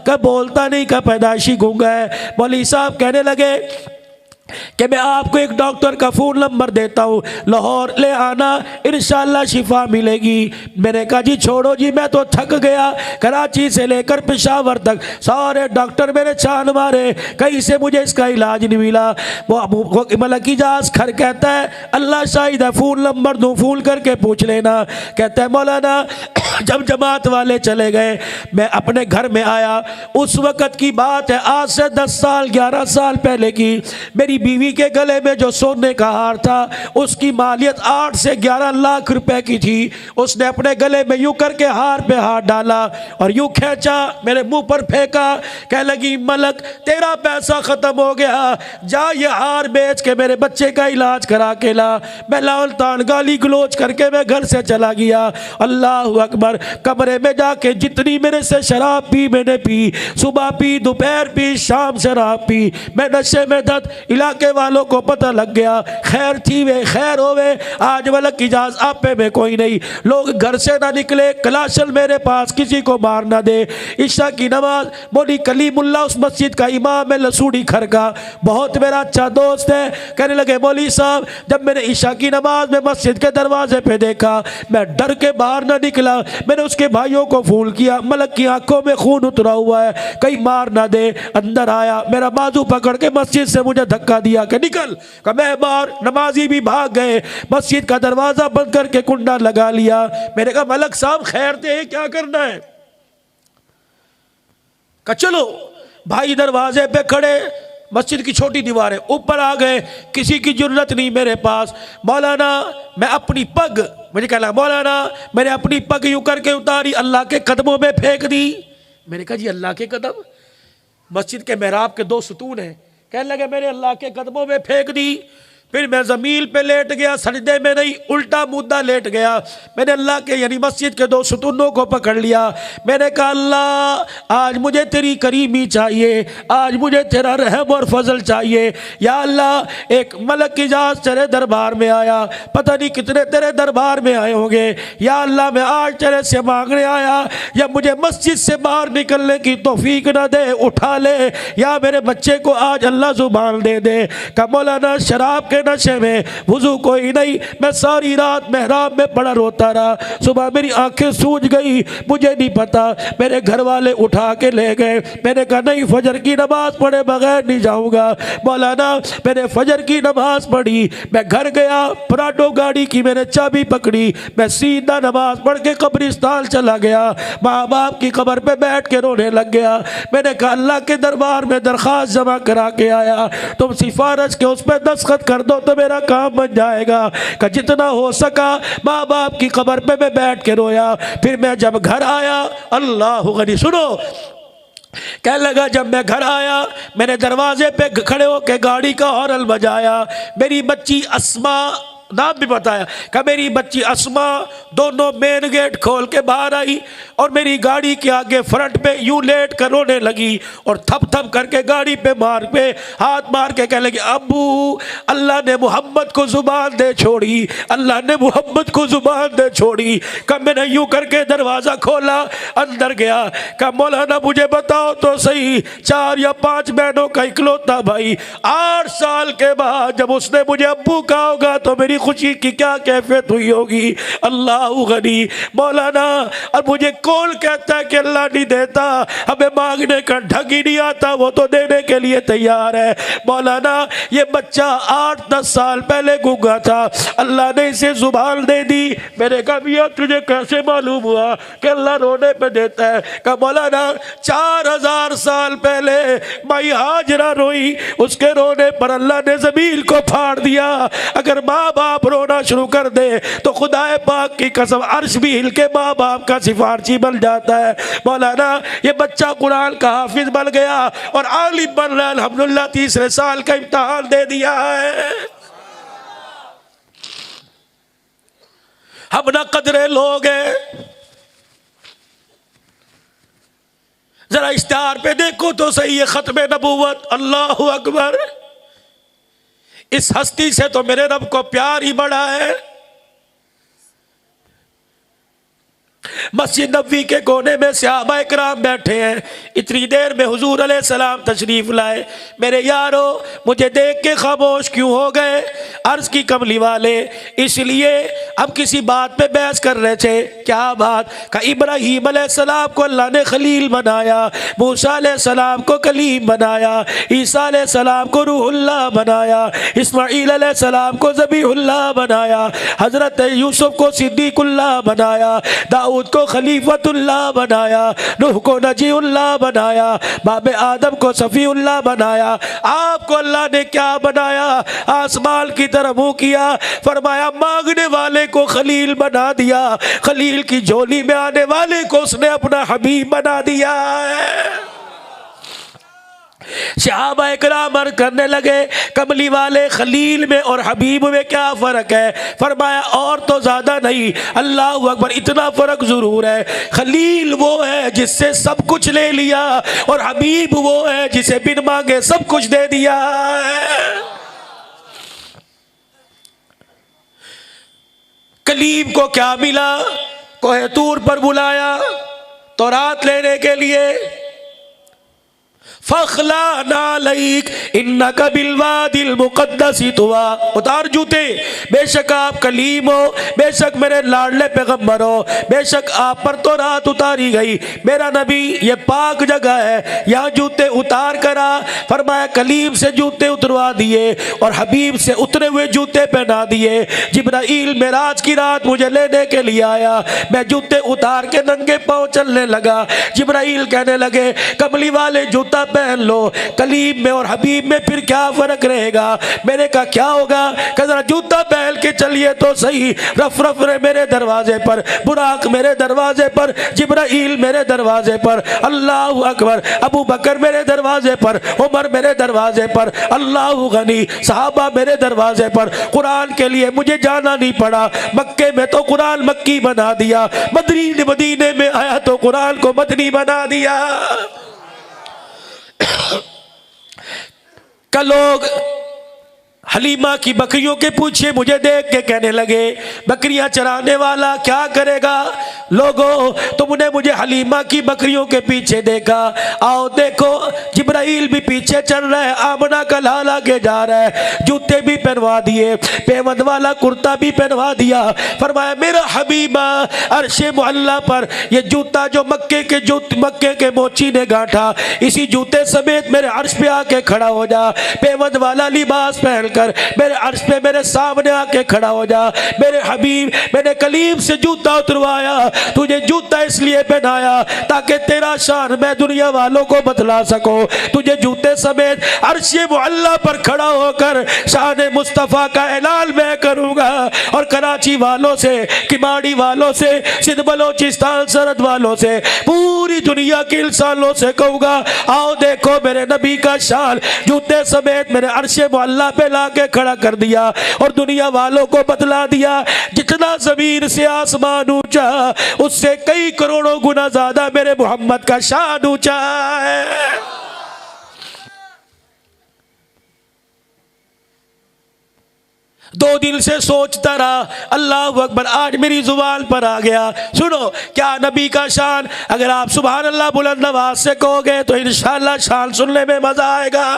का बोलता नहीं, का पैदाइशी गूंगा है। मौलवी साहब कहने लगे कि मैं आपको एक डॉक्टर का फ़ोन नंबर देता हूँ, लाहौर ले आना, इंशाल्लाह शिफा मिलेगी। मैंने कहा जी छोड़ो जी, मैं तो थक गया, कराची से लेकर पेशावर तक सारे डॉक्टर मेरे छान मारे, कहीं से मुझे इसका इलाज नहीं मिला। वो मलक इजाज़ खर कहता है अल्लाह शाहिद है, फ़ोन नंबर दूँ, फ़ोन करके पूछ लेना। कहता है मौलाना जब जमात वाले चले गए, मैं अपने घर में आया, उस वक़्त की बात है, आज से 10 साल 11 साल पहले की। मेरी बीवी के गले में जो सोने का हार था उसकी मालियत 8 से 11 लाख रुपए की थी। उसने अपने गले में यूं करके हार पे हाथ डाला और यूं खींचा, मेरे मुंह पर फेंका, कह लगी मलक तेरा पैसा ख़त्म हो गया, जा ये हार बेच के मेरे बच्चे का इलाज करा के ला। मैं लाल तान गाली गलोच करके मैं घर से चला गया। अल्लाह अकबर। कमरे में जाके जितनी मेरे से शराब पी मैंने पी, सुबह पी, दोपहर पी, शाम शराब पी, मैं नशे में धत। इलाके वालों को पता लग गया, खैर थी वे खैर होवे, आज वाला की इजाज़त आपे में कोई नहीं। लोग घर से ना निकले, कलाशल मेरे पास किसी को मार ना दे। इशा की नमाज मौली कलीमुल्ला उस मस्जिद का इमाम है लसूड़ी खर का, बहुत मेरा अच्छा दोस्त है। कहने लगे मौली साहब जब मैंने इशा की नमाज में मस्जिद के दरवाजे पे देखा, मैं डर के बाहर ना निकला। मैंने उसके भाइयों को फोन किया, मलक की आंखों में खून उतरा हुआ है, कहीं मार ना दे। अंदर आया, मेरा बाजू पकड़ के मस्जिद से मुझे धक्का दिया कि निकल। का मैं बाहर, नमाजी भी भाग गए, मस्जिद का दरवाजा बंद करके कुंडा लगा लिया। मैंने कहा मलक साहब खैर थे, क्या करना है? कहा चलो। भाई दरवाजे पे खड़े, मस्जिद की छोटी दीवार है, ऊपर आ गए, किसी की जरूरत नहीं मेरे पास। मौलाना मैं अपनी पग, मुझे कहना मौलाना मैंने अपनी पग यूं करके उतारी, अल्लाह के कदमों में फेंक दी। मैंने कहा जी अल्लाह के कदम? मस्जिद के मेहराब के 2 सतून हैं। कहने लगे मैंने अल्लाह के कदमों में फेंक दी। फिर मैं ज़मीन पे लेट गया, सजदे में नहीं, उल्टा मुद्दा लेट गया। मैंने अल्लाह के यानी मस्जिद के 2 सतूनों को पकड़ लिया। मैंने कहा अल्लाह आज मुझे तेरी करीमी चाहिए, आज मुझे तेरा रहम और फजल चाहिए। या अल्लाह एक मलक इजाज़ तेरे दरबार में आया, पता नहीं कितने तेरे दरबार में आए होंगे। या अल्लाह मैं आज तेरे से मांगने आया, या मुझे मस्जिद से बाहर निकलने की तौफीक ना दे, उठा ले, या मेरे बच्चे को आज अल्लाह जुबान दे दे। का मौलाना शराब के नशे में वुजू कोई नहीं, मैं सारी रात मेहराब में पड़ा रोता रहा। सुबह मेरी आंखें सूज गई, मुझे नहीं पता, मेरे घर वाले उठा के ले गए। मैंने कहा नहीं फजर की नमाज पढ़े बगैर नहीं जाऊंगा। मौलाना मैंने फजर की नमाज पढ़ी, मैं घर गया, पराठो गाड़ी की मैंने चाबी पकड़ी, मैं सीधा नमाज पढ़ के कब्रिस्तान चला गया, माँ बाप की कब्र पे बैठ के रोने लग गया। मैंने कहा अल्लाह के दरबार में दरख्वास्त जमा करा के आया, तुम सिफारिश के उस पर दस्तखत कर दो, दो तो मेरा काम बन जाएगा। कि जितना हो सका माँ बाप की कब्र पे मैं बैठ के रोया। फिर मैं जब घर आया, अल्लाह गनी, सुनो, कह लगा जब मैं घर आया मैंने दरवाजे पे खड़े होकर गाड़ी का हॉर्न बजाया। मेरी बच्ची अस्मा, नाम भी बताया, कि मेरी बच्ची अस्मा दोनों मेन गेट खोल के बाहर आई और मेरी गाड़ी के आगे फ्रंट पे यूं लेट कर रोने लगी और थप थप करके गाड़ी पे हाथ मार के कह लगी, अब्बू अल्लाह ने मोहम्मद को जुबान दे छोड़ी, अल्लाह ने मोहम्मद को जुबान दे छोड़ी। कब मैंने यूं करके दरवाज़ा खोला, अंदर गया, कहा मौलाना मुझे बताओ तो सही, 4 या 5 बहनों का इकलौता भाई, 8 साल के बाद जब उसने मुझे अब्बू कहा होगा तो मेरी खुशी की क्या कैफियत हुई होगी। अल्लाह गनी, मौलाना अब मुझे कौन कहता है कि अल्लाह नहीं देता, हमें मांगने का ढंग ही नहीं आता, वो तो देने के लिए तैयार है। मौलाना ये बच्चा 8-10 साल पहले गूंगा था, अल्लाह ने इसे जुबान दे दी। मैंने कहा भैया तुझे कैसे मालूम हुआ कि अल्लाह रोने पे देता है? कहा मौलाना 4000 साल पहले माई हाजरा रोई, उसके रोने पर अल्लाह ने ज़मीन को फाड़ दिया। अगर माँ बाप रोना शुरू कर दे तो खुदाए पाक की कसम अर्श भी हिल के माँ बाप का सिफारशी बन जाता है। मौलाना ये बच्चा कुरान का हाफिज बन गया और आलिम बन रहा है अल्हम्दुलिल्लाह, 3रे साल का इम्तिहान दे दिया है। हम ना कदरे लोग हैं, जरा इश्तिहार पे देखो तो सही है, खत्म नबूवत, अल्लाहु अकबर। इस हस्ती से तो मेरे रब को प्यार ही बड़ा है। मस्जिद नबवी के कोने में सहाबा इकराम बैठे हैं, इतनी देर में हुजूर अलैहिस्सलाम तशरीफ लाए। मेरे यारो मुझे देख के खामोश क्यों हो गए? अर्ज की कमली वाले, इसलिए हम किसी बात पे बहस कर रहे थे। क्या बात? का इब्राहीम अलैहिस्सलाम को अल्लाह ने खलील बनाया, मूसा अलैहिस्सलाम को कलीम बनाया, ईसा अलैहिस्सलाम को रूहुल्लाह बनाया, इस्माईल अलैहिस्सलाम को ज़बीहुल्लाह बनाया, हजरत यूसुफ को सिद्दीकुल्लाह बनाया, दाऊद को खलीफतुल्लाह बनाया, नूह को नजीउल्लाह बनाया, बाबे आदम को सफ़ीउल्लाह बनाया। आपको अल्लाह ने क्या बनाया? आसमान की तरफ मुँह किया, फरमाया मांगने वाले को खलील बना दिया, खलील की झोली में आने वाले को उसने अपना हबीब बना दिया है। सहाबा इकराम अर्ज़ करने लगे, कमली वाले खलील में और हबीब में क्या फ़र्क है? फरमाया और तो ज़्यादा नहीं, अल्लाह अकबर, इतना फ़र्क ज़रूर है, खलील वो है जिससे सब कुछ ले लिया और हबीब वो है जिसे बिन मांगे सब कुछ दे दिया है। कलीम को क्या मिला? कोहे तूर पर बुलाया तौरात लेने के लिए, फखला नालैक इन्नका बिलवादिल मुक़द्दसी तुवा, उतार जूते, बेशक आप कलीम हो, बेशक मेरे लाडले पैगम्बर हो, बेशक आप पर तो रात उतारी गई, मेरा नबी ये पाक जगह है, यहाँ जूते उतार करा। फरमाया कलीम से जूते उतरवा दिए और हबीब से उतरे हुए जूते पहना दिए। जिब्राईल मेराज की रात मुझे लेने के लिए आया, मैं जूते उतार के नंगे पाँव चलने लगा। जिब्राईल कहने लगे कमली वाले जूता पहन लो, कलीम में और हबीब में फिर क्या फर्क रहेगा? मैंने कहा क्या होगा? कहा जरा जूता पहन के चलिए तो सही। रफ रफ मेरे दरवाजे पर, बुराक मेरे दरवाजे पर, जिब्राईल मेरे दरवाजे पर, अल्लाह अकबर, अबू बकर मेरे दरवाजे पर, उमर मेरे दरवाजे पर, अल्लाह गनी, सहाबा मेरे दरवाजे पर। कुरान के लिए मुझे जाना नहीं पड़ा, मक्के में तो कुरान मक्की बना दिया, मदीने में आया तो कुरान को मदनी बना दिया। कल लोग हलीमा की बकरियों के पीछे मुझे देख के कहने लगे बकरियां चराने वाला क्या करेगा? लोगों तुमने मुझे हलीमा की बकरियों के पीछे देखा, आओ देखो जिब्राईल भी पीछे चल रहा है, आमना का लाल आगे जा रहा है, जूते भी पहनवा दिए, पेवंद वाला कुर्ता भी पहनवा दिया। फरमाया मेरा हबीबा अर्शे मुअल्ला पर ये जूता जो मक्के के मोची ने गांठा, इसी जूते समेत मेरे अर्श पे आके खड़ा हो जा, पेवंद वाला लिबास पहन कर मेरे अर्श पे मेरे सामने आके खड़ा हो जा। मेरे हबीब मैंने कलीम से जूता उतरवाया, तुझे जूता इसलिए पहनाया ताकि तेरा शान मैं दुनिया वालों को बतला सको। तुझे जूते समेत अर्शे मुअल्ला पर खड़ा होकर शान मुस्तफ़ा का ऐलान मैं करूंगा और कराची वालों से, किमाड़ी वालों से, सिंध बलोचिस्तान सरहद वालों से, पूरी दुनिया के इंसानों से कहूंगा, आओ देखो मेरे नबी का शान जूते समेत मेरे अर्शे मुअल्ला पे लाके खड़ा कर दिया और दुनिया वालों को बतला दिया जितना जमीन से आसमान ऊंचा उससे कई करोड़ों गुना ज्यादा मेरे मोहम्मद का शान ऊंचा है। दो दिन से सोचता रहा, अल्लाह अकबर, आज मेरी जुबान पर आ गया। सुनो क्या नबी का शान, अगर आप सुभान अल्लाह बुलंद आवाज से कहोगे तो इंशाअल्लाह शान सुनने में मजा आएगा।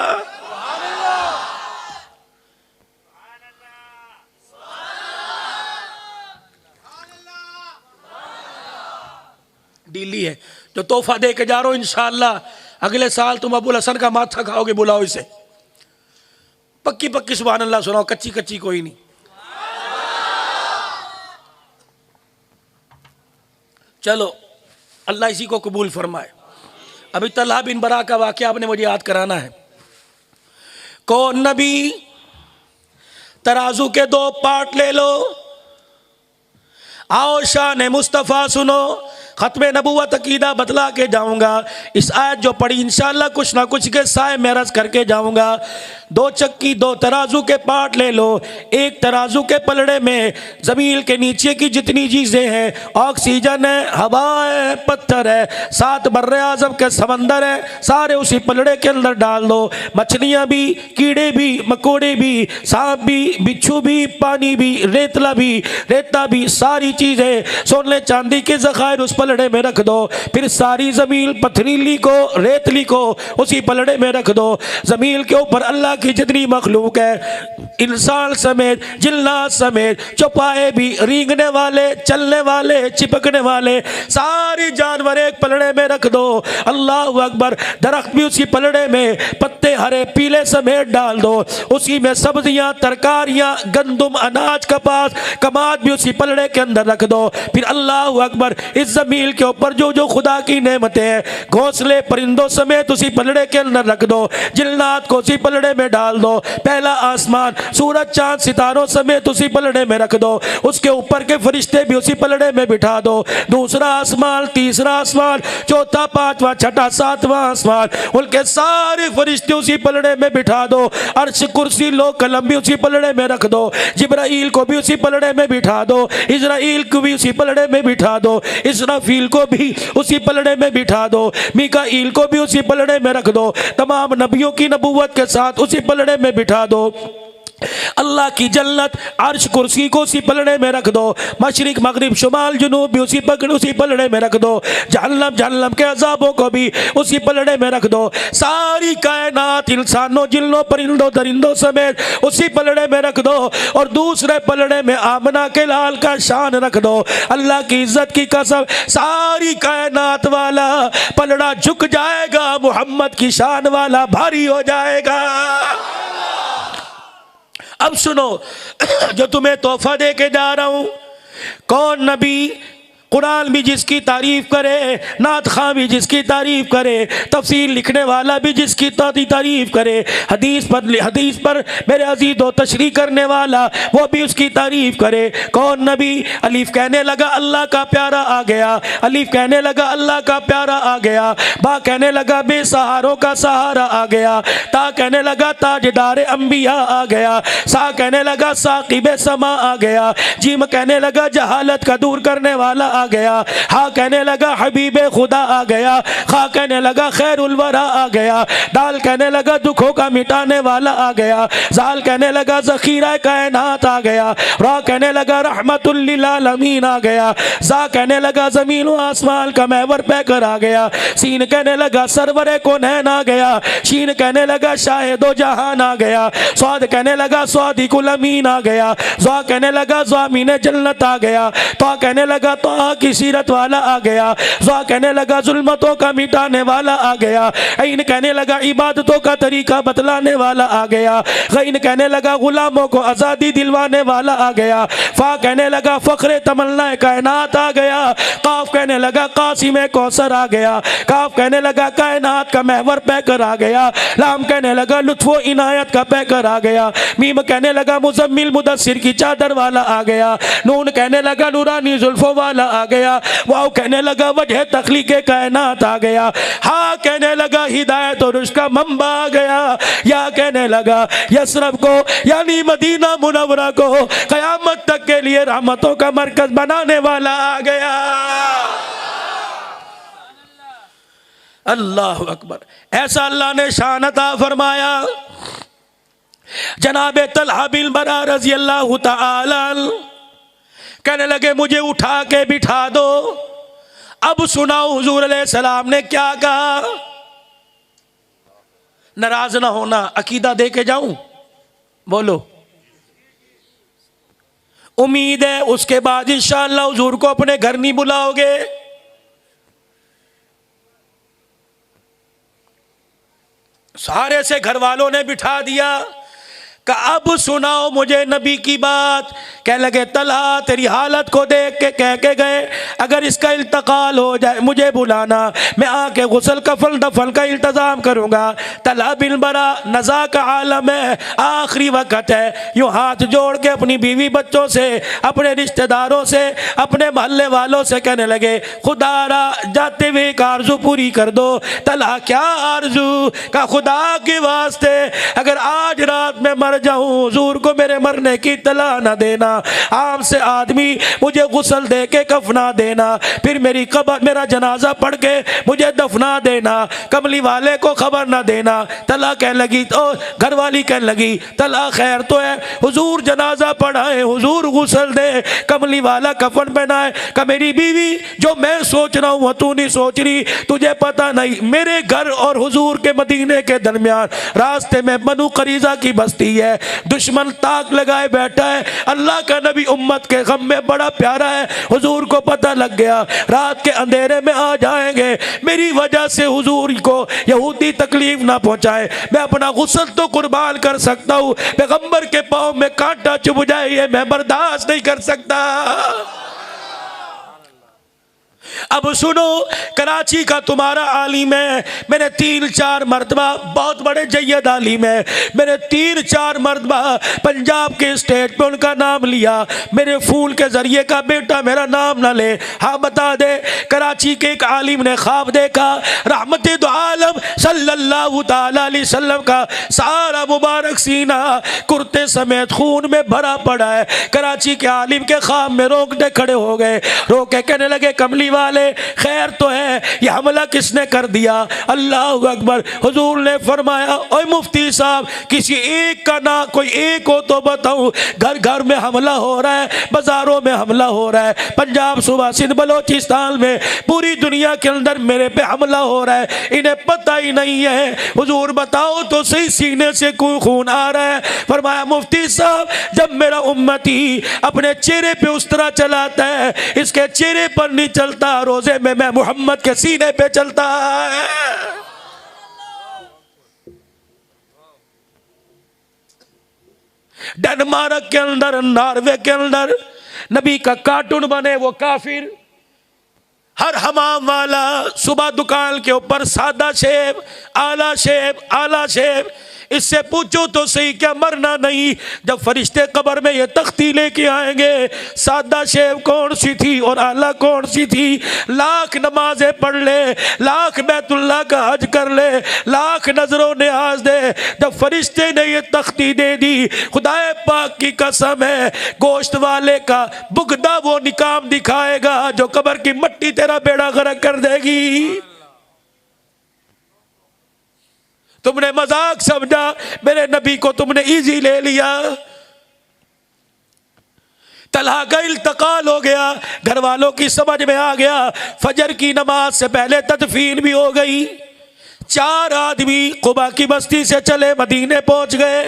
डीली है जो तोहफा दे के जा रहा हूं, इंशाअल्लाह अगले साल तुम अबुल हसन का माथा खाओगे, बुलाओ इसे। पक्की पक्की सुभान अल्लाह सुनाओ, कच्ची कच्ची कोई नहीं। चलो अल्लाह इसी को कबूल फरमाए। अभी तलहा बिन बरा का वाकया आपने मुझे याद कराना है। कौन नबी, तराजू के दो पार्ट ले लो, आओ शान मुस्तफ़ा सुनो, खत्मे नबूवत अकीदा बतला के जाऊंगा। इस आयत जो पढ़ी इंशाअल्लाह कुछ ना कुछ के साए मेरज करके जाऊंगा। दो चक्की दो तराजू के पार्ट ले लो, एक तराजू के पलड़े में जमीन के नीचे की जितनी चीजें हैं, ऑक्सीजन है, हवा है, पत्थर है, सात बर्रे आजम के समंदर है, सारे उसी पलड़े के अंदर डाल दो। मछलियां भी, कीड़े भी, मकोड़े भी, सांप भी, बिच्छू भी, पानी भी, रेतला भी, रेता भी, सारी चीजें सोने चांदी के जखायर उस पलड़े में रख दो। फिर सारी जमीन पथरीली को, रेतली को उसी पलड़े में रख दो। जमीन के ऊपर अल्लाह की जितनी मखलूक है, इंसान समेत, जिन्नात समेत, चौपाए भी, रींगने वाले, चलने वाले, चिपकने वाले, सारी जानवर एक पलड़े में रख दो। अल्लाह अकबर। दरख्त भी उसी पलड़े में, पत्ते हरे पीले समेत डाल दो। उसी में सब्जियां, तरकारियां, गंदुम, अनाज, कपास, कमाद भी उसी पलड़े के अंदर रख दो। फिर अल्लाह अकबर, इस जमीन के ऊपर जो जो खुदा की नेमतें हैं, घोंसले परिंदों समेत उसी पलड़े के अंदर रख दो। जिन्नात को उसी पलड़े में डाल दो। पहला आसमान सूरज चांद सितारों समेत उसी पलड़े में रख दो। उसके ऊपर के फरिश्ते भी उसी पलड़े में बिठा दो। दूसरा आसमान, तीसरा आसमान, चौथा, पांचवा, छठा, सातवां आसमान, उनके सारे फरिश्ते उसी पलड़े में बिठा दो। अर्श, कुर्सी, लो, कलम भी उसी पलड़े में रख दो। जिब्राइल को भी उसी पलड़े में बिठा दो। इजराइल को भी उसी पलड़े में बिठा दो। इसराफील को भी उसी पलड़े में बिठा दो। मीकाईल को भी उसी पलड़े में रख दो। तमाम नबियों की नबूवत के साथ उसी पलड़े में बिठा दो। अल्लाह की जन्नत, अर्श, कुर्सी को उसी पलड़े में रख दो। मशरिक, मगरिब, शुमाल, जुनूब भी उसी पलड़े में रख दो। जहन्नम के अजाबों को भी उसी पलड़े में रख दो। सारी कायनात, इंसानों, जिन्नों, परिंदों, दरिंदों समेत उसी पलड़े में रख दो। और दूसरे पलड़े में आमना के लाल का शान रख दो। अल्लाह की इज्जत की कसम, सारी कायनात वाला पलड़ा झुक जाएगा, मोहम्मद की शान वाला भारी हो जाएगा। अब सुनो, जो तुम्हें तोहफा दे के जा रहा हूं, कौन नबी, कुरान भी जिसकी तारीफ करे, नात खां भी जिसकी तारीफ करे, तफसीर लिखने वाला भी जिसकी तारीफ करे, हदीस पर मेरे अजीज दो तशरीह करने वाला वो भी उसकी तारीफ करे। कौन नबी? अलीफ कहने लगा अल्लाह का प्यारा आ गया, अलीफ कहने लगा अल्लाह का प्यारा आ गया, बा कहने लगा बेसहारों का सहारा आ गया, ता कहने लगा ताजदार अंबिया आ गया, सा कहने लगा साकिब समा आ गया, जीम कहने लगा जहालत का दूर करने वाला आ गया, हा कहने लगा हबीबे खुदा आ गया, खा कहने लगा खैरुल वरा आ गया, दाल कहने लगा दुखों का मिटाने वाला आ गया, जाल कहने लगा ज़खीरा कायनात आ गया, रा कहने लगा रहमतुल लिल आलमीन आ गया, जा कहने लगा ज़मीन व आसमान का महवर पैकर आ गया, सीन कहने लगा सरवरे कौनैन आ गया, शीन कहने लगा शाहिदो जहान आ गया, स्वाद कहने लगा स्वादिकुल अमीन आ गया, ज़ा कहने लगा ज़ामीन जन्नत आ गया, तो कहने लगा तो की सीरत वाला आ गया, ज़ा कहने लगा जुल्मतों का मिटाने वाला आ गया, ऐन कहने लगा इबादतों का तरीका बतलाने वाला आ गया, गैन कहने लगा गुलामों को आज़ादी दिलवाने वाला आ गया, फा कहने लगा फ़ख्रे तमन्ना कायनात आ गया, का कहने लगा कासिम कौसर आ गया। काफ कहने लगा कायनात का महवर पैकर आ गया। लाम कहने लगा लुत्फो इनायत का पैकर आ गया। मीम कहने लगा मुजम्मिल मुदस्सिर की चादर वाला आ गया। नून कहने लगा नूरानी जुल्फों वाला आ गया। वाव कहने लगा वजह तख्लीक कायनात आ गया। हाँ कहने लगा हिदायत और उसका मंबा आ गया। या कहने लगा यसरब को यानी मदीना मुनव्वरा को कयामत तक के लिए रहमतों का मरकज बनाने वाला आ गया। अल्लाह अकबर। ऐसा अल्लाह ने शान अता फरमाया। जनाब तलहा बिन बरा रजी अल्लाह तआला कहने लगे मुझे उठा के बिठा दो। अब सुनाओ हुजूर अलैहिस्सलाम ने क्या कहा। नाराज ना होना, अकीदा दे के जाऊं, बोलो। उम्मीद है उसके बाद इंशाअल्लाह हुजूर को अपने घर नहीं बुलाओगे। सारे से घर वालों ने बिठा दिया। अब सुनाओ मुझे नबी की बात। कह लगे तलहा तेरी हालत को देख के कह के गए अगर इसका इंतकाल हो जाए मुझे बुलाना, मैं आके गुस्ल कफन दफन का इंतजाम करूंगा। तलहा बिन बरा नज़ा का आलम है, आखिरी वक्त है। यूं हाथ जोड़ के अपनी बीवी बच्चों से, अपने रिश्तेदारों से, अपने मोहल्ले वालों से कहने लगे खुदारा जाते हुए एक आरजू पूरी कर दो। तलहा क्या आरजू? का खुदा के वास्ते अगर आज रात में मर जाऊं हुजूर को मेरे मरने की तला न देना। आम से आदमी मुझे गुस्ल दे के कफना देना, फिर मेरी कब्र मेरा जनाजा पढ़ के मुझे दफना देना, कमली वाले को खबर न देना। तला कहने लगी तो घर वाली कहने लगी तला खैर तो है, हुजूर जनाजा पढ़ाए, हुजूर गुस्ल दे, कमली वाला कफन पहनाए। का मेरी बीवी जो मैं सोच रहा हूँ तू नहीं सोच रही, तुझे पता नहीं मेरे घर और हुजूर के मदीने के दरमियान रास्ते में बनु करीजा की बस्ती है। दुश्मन ताक लगाए बैठा है। अल्लाह का नबी उम्मत के गम में बड़ा प्यारा है। हुजूर को पता लग गया रात के अंधेरे में आ जाएंगे, मेरी वजह से हुजूर को यहूदी तकलीफ ना पहुंचाए। मैं अपना गुस्ल तो कुर्बान कर सकता हूँ, पैगंबर के पाँव में कांटा चुभ जाए ये मैं बर्दाश्त नहीं कर सकता। अब सुनो, कराची का तुम्हारा आलिम है, मैंने 3-4 मरतबा, बहुत बड़े जय्यद आलिम है, मैंने 3-4 मरतबा पंजाब के स्टेट पे उनका नाम लिया। मेरे फूल के जरिए का बेटा मेरा नाम ना ले। हाँ बता दे, कराची के एक आलिम ने ख्वाब देखा रहमत दो आलम सल्लल्लाहु तआला अलैहि वसल्लम का सारा मुबारक सीना कुर्ते समेत खून में भरा पड़ा है। कराची के आलिम के ख्वाब में रोकते खड़े हो गए, रोके कहने लगे कमली वाले खैर तो है, ये हमला किसने कर दिया? अल्लाह अकबर। हुजूर ने फरमाया ओए मुफ्ती साहब किसी एक का ना कोई एक हो तो बताऊं। घर घर में हमला हो रहा है, बाजारों में हमला हो रहा है, पंजाब सूबा सिंध बलोचिस्तान में पूरी दुनिया के अंदर मेरे पे हमला हो रहा है, इन्हें पता ही नहीं है। हुजूर बताओ तो सही सीने से कोई खून आ रहा है। फरमाया मुफ्ती साहब जब मेरा उम्मती अपने चेहरे पे उस तरह चलाता है, इसके चेहरे पर नहीं चलता, रोजे में मैं मोहम्मद के सीने पे चलता है। डेनमार्क के अंदर, नॉर्वे के अंदर नबी का कार्टून बने वो काफिर, हर हमाम वाला सुबह दुकान के ऊपर सादा शेब, आला शेब, आला शेब। इससे पूछो तो सही क्या मरना नहीं? जब फरिश्ते कब्र में ये तख्ती लेके आएंगे, सादा शेब कौन सी थी और आला कौन सी थी? लाख नमाजें पढ़ ले, लाख बैतुल्लाह का हज कर ले, लाख नजरों नियाज दे, जब फरिश्ते ने ये तख्ती दे दी, खुदाए पाक की कसम है गोश्त वाले का बुगदा वो निकाम दिखाएगा जो कब्र की मट्टी तेरा बेड़ा गर्क कर देगी। तुमने मजाक समझा, मेरे नबी को तुमने इजी ले लिया। तलहा का इल्तकाल हो गया, घर वालों की समझ में आ गया। फजर की नमाज से पहले तदफीन भी हो गई। 4 आदमी कुबा की बस्ती से चले मदीने पहुंच गए।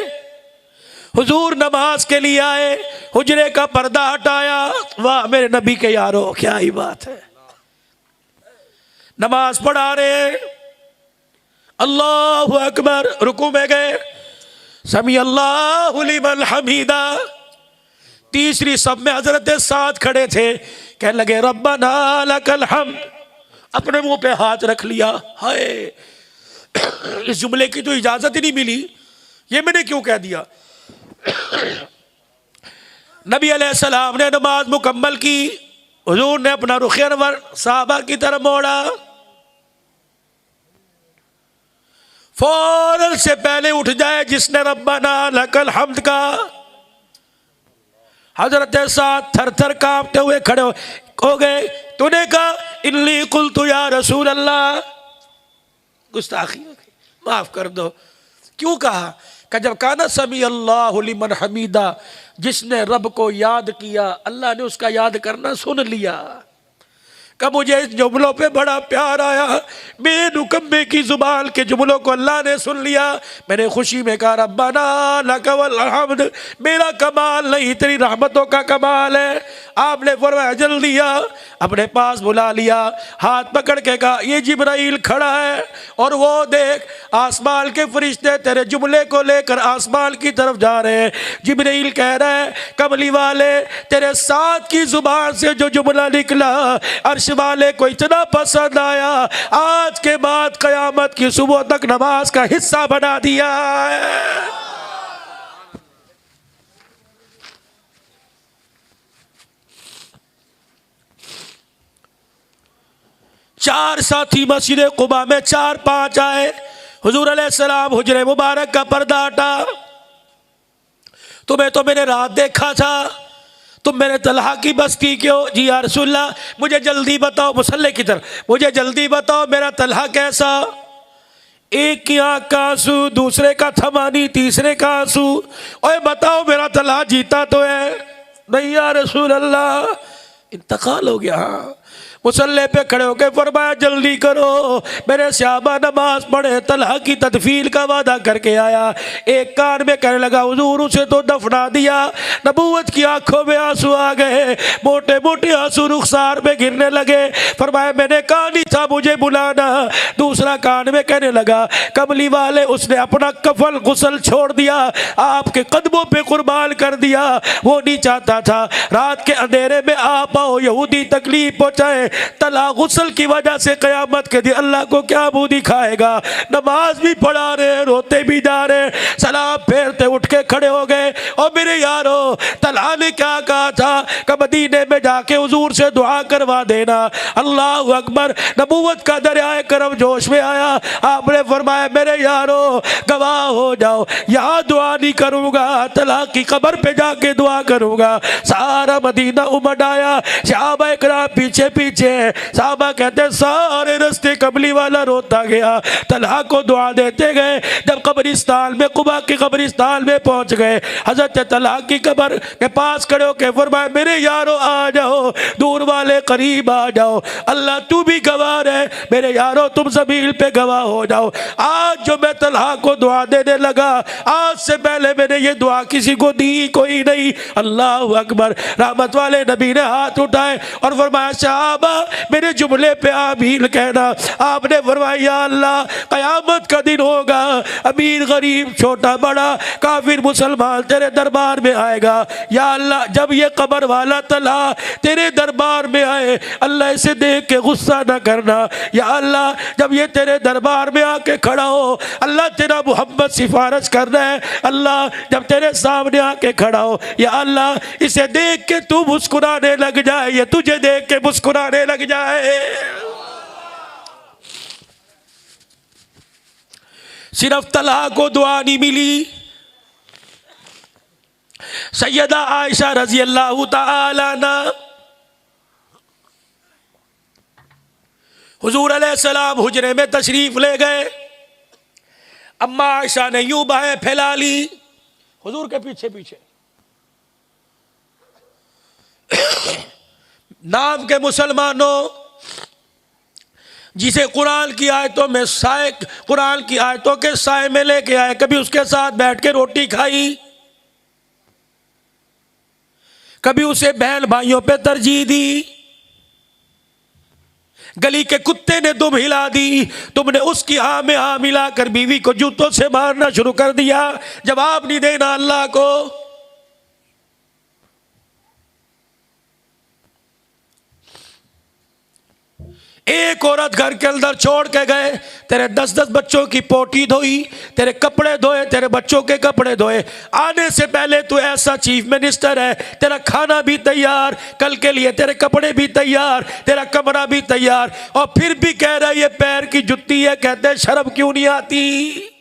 हुजूर नमाज के लिए आए, हुजरे का पर्दा हटाया। वाह मेरे नबी के यारो क्या ही बात है। नमाज पढ़ा रहे, अल्लाहु अकबर, रुकू में गए, समी अल्लाहु लिमन हमीदा। तीसरी सब में हजरत साद खड़े थे। कहने लगे रब्बना लकल हम्द, अपने मुंह पे हाथ रख लिया। हाय, इस जुमले की तो इजाजत ही नहीं मिली, ये मैंने क्यों कह दिया। नबी अलैहिस्सलाम ने नमाज मुकम्मल की, हुजूर ने अपना रुख अनवर साहबा की तरफ मोड़ा, फौरन से पहले उठ जाए जिसने रब्बना लकल हम्द का, हजरत साथ थर थर कांपते हुए खड़े हो गए। तूने कहा इन्नी कुल्तु या रसूल अल्लाह, गुस्ताखी हो गई, माफ कर दो। क्यों कहा? कि जब कहा ना समी अल्लाहु लिमन हमीदा, जिसने रब को याद किया अल्लाह ने उसका याद करना सुन लिया। का मुझे इस जुमलों पे बड़ा प्यार आया, बेनुकम्मे की जुबान के जुमलों को अल्लाह ने सुन लिया। मैंने खुशी में कहा रब्बाना लकल हम्द, मेरा कमाल नहीं तेरी रहमतों का कमाल है। आपने फरमाया जल दिया, अपने पास बुला लिया, हाथ पकड़ के कहा ये जिब्राइल खड़ा है और वो देख आसमान के फरिश्ते तेरे जुमले को लेकर आसमान की तरफ जा रहे हैं। जिब्राइल कह रहा है कमली वाले तेरे साथ की जुबान से जो जुमला निकला अर्श वाले को इतना पसंद आया, आज के बाद कयामत की सुबह तक नमाज का हिस्सा बना दिया है। चार साथी मस्जिद कुबा में 4-5 आए, हुजूर अलैहिस्सलाम हुजरे मुबारक का पर्दा हटा। तुम्हें तो मैंने रात देखा था, तुम मेरे तलहा की बस्ती क्यों? जी या रसूलल्लाह मुझे जल्दी बताओ, मुसल्ले की तरफ, मुझे जल्दी बताओ मेरा तलहा कैसा? एक की आंख का आंसू, दूसरे का थमानी, तीसरे का आंसू। ओए बताओ मेरा तलहा जीता तो है? नहीं या रसूल अल्लाह इंतकाल हो गया। मुसल्ले पे खड़े होकर फरमाया जल्दी करो, मेरे सहाबा नमाज पढ़े, तलहा की तदफील का वादा करके आया। एक कान में कहने लगा हुजूर उसे तो दफना दिया। नबूवत की आंखों में आंसू आ गए, मोटे मोटे आंसू रुखसार में गिरने लगे। फरमाया मैंने कहा नहीं था मुझे बुलाना। दूसरा कान में कहने लगा कमली वाले उसने अपना कफल गुसल छोड़ दिया, आपके कदमों पे कुर्बान कर दिया। वो नहीं चाहता था रात के अंधेरे में आप आओ, यहूदी तकलीफ पहुंचाए। तला गुस्ल की वजह से कयामत के दिन अल्लाह को क्या मुंह दिखाएगा। नमाज भी पढ़ा रहे, रोते भी जा रहे, सलाम फेरते उठ के खड़े हो गए। और मेरे यारो तला ने क्या कहा था कि मदीने में जाके हुजूर से दुआ करवा देना। अल्लाह अकबर, नबूवत का दरियाए करम जोश में आया। आपने फरमाया मेरे यारो गवाह हो जाओ, यहाँ दुआ नहीं करूंगा, तला की कब्र पे जाके दुआ करूंगा। सारा मदीना उमड़ आया, सहाबा इकराम पीछे पीछे। साहबा कहते सारे रास्ते कमली वाला रोता गया, तलहा को दुआ देते गए। जब कब्रिस्तान में कुबा के कब्रिस्तान में पहुंच गए, हजरत तलहा की कब्र के पास खड़े होकर फरमाया मेरे यारो आ जाओ, दूर वाले करीब आ जाओ, अल्लाह तू भी गवाह है, मेरे यारो तुम ज़मीन पे गवाह हो जाओ। आज जो मैं तलहा को दुआ देने लगा, आज से पहले मैंने ये दुआ किसी को दी कोई नहीं। अल्लाह अकबर। रहमत वाले नबी ने हाथ उठाए और फरमाया सहाबा मेरे जुमले पे आमीन कहना। आपने फरमाया अल्लाह कयामत का दिन होगा, अमीर गरीब छोटा बड़ा काफिर मुसलमान तेरे दरबार में आएगा। या अल्लाह जब ये कब्र वाला तला तेरे दरबार में आए, अल्लाह इसे देख के गुस्सा न करना। या अल्लाह जब ये तेरे दरबार में आके खड़ा हो, अल्लाह तेरा मोहब्बत सिफारिश कर रहा है, अल्लाह जब तेरे सामने आके खड़ा हो, या अल्लाह इसे देख के तू मुस्कुराने लग जाए, ये तुझे देख के मुस्कुराने लग जाए। सिर्फ तलहा को दुआ नहीं मिली, सैयदा आयशा रजी अल्लाह तआला अन्हा हुजूर अलैहिस्सलाम हुजरे में तशरीफ ले गए। अम्मा आयशा ने यूं बाहें फैला ली हुजूर के पीछे पीछे। नाम के मुसलमानों, जिसे कुरान की आयतों में साए, कुरान की आयतों के साए में लेके आए, कभी उसके साथ बैठ के रोटी खाई, कभी उसे बहन भाइयों पे तरजीह दी, गली के कुत्ते ने दुम हिला दी, तुमने उसकी हाँ में हाँ मिलाकर बीवी को जूतों से मारना शुरू कर दिया, जवाब नहीं देना अल्लाह को। एक औरत घर के अंदर छोड़ के गए, तेरे 10-10 बच्चों की पोटी धोई, तेरे कपड़े धोए, तेरे बच्चों के कपड़े धोए। आने से पहले तू ऐसा चीफ मिनिस्टर है, तेरा खाना भी तैयार, कल के लिए तेरे कपड़े भी तैयार, तेरा कमरा भी तैयार, और फिर भी कह रहा है ये पैर की जुत्ती है। कहते शर्म क्यों नहीं आती?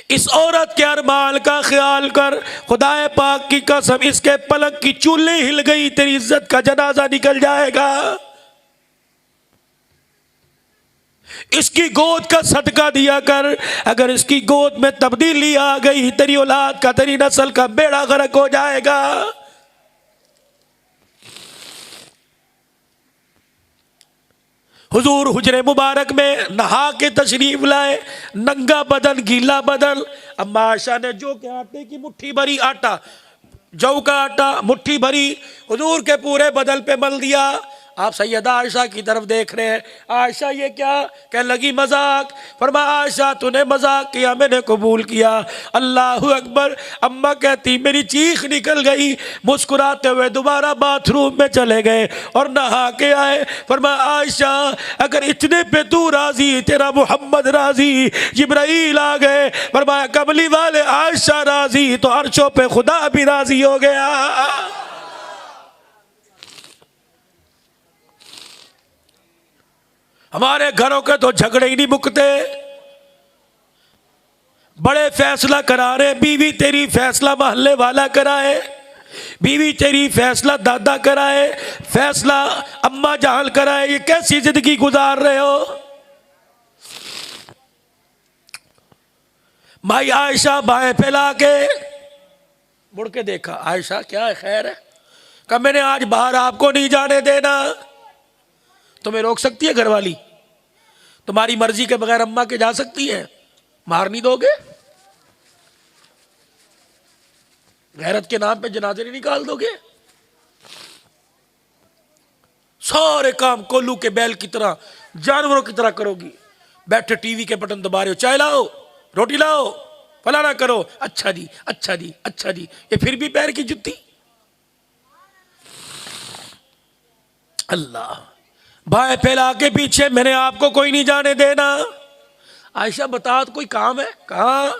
इस औरत के अरमान का ख्याल कर, खुदाए पाक की कसम, इसके पलक की चूल्हे हिल गई, तेरी इज्जत का जनाजा निकल जाएगा। इसकी गोद का सदका दिया कर, अगर इसकी गोद में तब्दीली आ गई, तेरी औलाद का, तेरी नस्ल का बेड़ा गर्क हो जाएगा। हुजूर हुजरे मुबारक में नहा के तशरीफ लाए, नंगा बदन, गीला बदन। अम्मा आयशा ने जो के आटे की मुट्ठी भरी आटा, जौ का आटा मुट्ठी भरी हुजूर के पूरे बदन पे मल दिया। आप सैयदा आयशा की तरफ देख रहे हैं। आयशा ये क्या? कह लगी मजाक। फरमाया आयशा तूने मजाक किया, मैंने कबूल किया। अल्लाहु अकबर। अम्मा कहती मेरी चीख निकल गई। मुस्कुराते हुए दोबारा बाथरूम में चले गए और नहा के आए। फरमाया आयशा अगर इतने पे तू राजी, तेरा मोहम्मद राजी, जिब्राइल आ गए। फरमाया कमली वाले आयशा राजी तो अर्शों पे खुदा भी राजी हो गया। हमारे घरों के तो झगड़े ही नहीं मुकते, बड़े फैसला करा रहे। बीवी तेरी फैसला मोहल्ले वाला कराए, बीवी तेरी फैसला दादा कराए, फैसला अम्मा जान कराए। ये कैसी जिंदगी गुजार रहे हो? भाई आयशा बाएं फैला के मुड़ के देखा, आयशा क्या है, खैर है? कब मैंने आज बाहर आपको नहीं जाने देना। तुम्हें रोक सकती है घरवाली? तुम्हारी मर्जी के बगैर अम्मा के जा सकती है? मार नहीं दोगे? गैरत के नाम पे जनाजे नहीं निकाल दोगे? सारे काम कोल्लू के बैल की तरह, जानवरों की तरह करोगी। बैठे टीवी के बटन दबा रहे हो, चाय लाओ, रोटी लाओ, फलाना करो, अच्छा जी अच्छा जी अच्छा जी। ये फिर भी पैर की जुत्ती। अल्लाह भाई फैला के पीछे, मैंने आपको कोई नहीं जाने देना। आयशा बता तो कोई काम है? कहाँ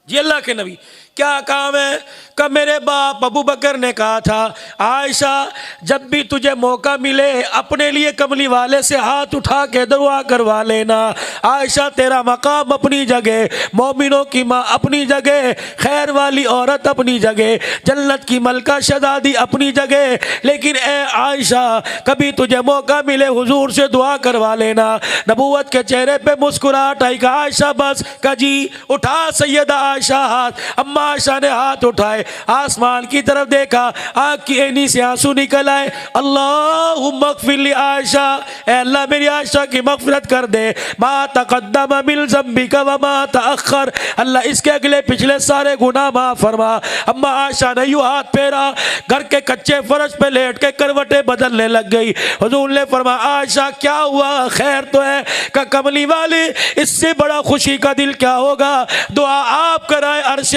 जी अल्लाह के नबी क्या काम है? कब मेरे बाप अबू बकर ने कहा था आयशा जब भी तुझे मौका मिले अपने लिए कमली वाले से हाथ उठा के दुआ करवा लेना। आयशा तेरा मकाम अपनी जगह, मोमिनों की माँ अपनी जगह, खैर वाली औरत अपनी जगह, जन्नत की मलका शहजादी अपनी जगह। लेकिन ए आयशा कभी तुझे मौका मिले हुजूर से दुआ करवा लेना। नबूवत के चेहरे पे मुस्कुराहट आई। कहा आयशा बस का जी उठा सैयदा आयशा हाथ। अम्मा आयशा ने हाथ उठाए, आसमान की तरफ देखा, आँख की ऐनी से आंसू निकल आए। अल्लाहुम्मा अग़फ़िर ली आयशा, ए अल्लाह मेरी आयशा की मग़फ़िरत कर दे। मा तक़द्दम मिन ज़म्बिका व मा तअख़्ख़र, अल्लाह इसके अगले पिछले सारे गुनाह माफ़ फरमा। अम्मा आयशा ने यूँ हाथ फेरा, घर के कच्चे फर्श पे लेट के करवटें बदलने लग गई। हुज़ूर ने फरमाया आयशा क्या हुआ, खैर तो है? का कमली वाले इससे बड़ा खुशी का दिल क्या होगा? दुआ आप कराए, अर्श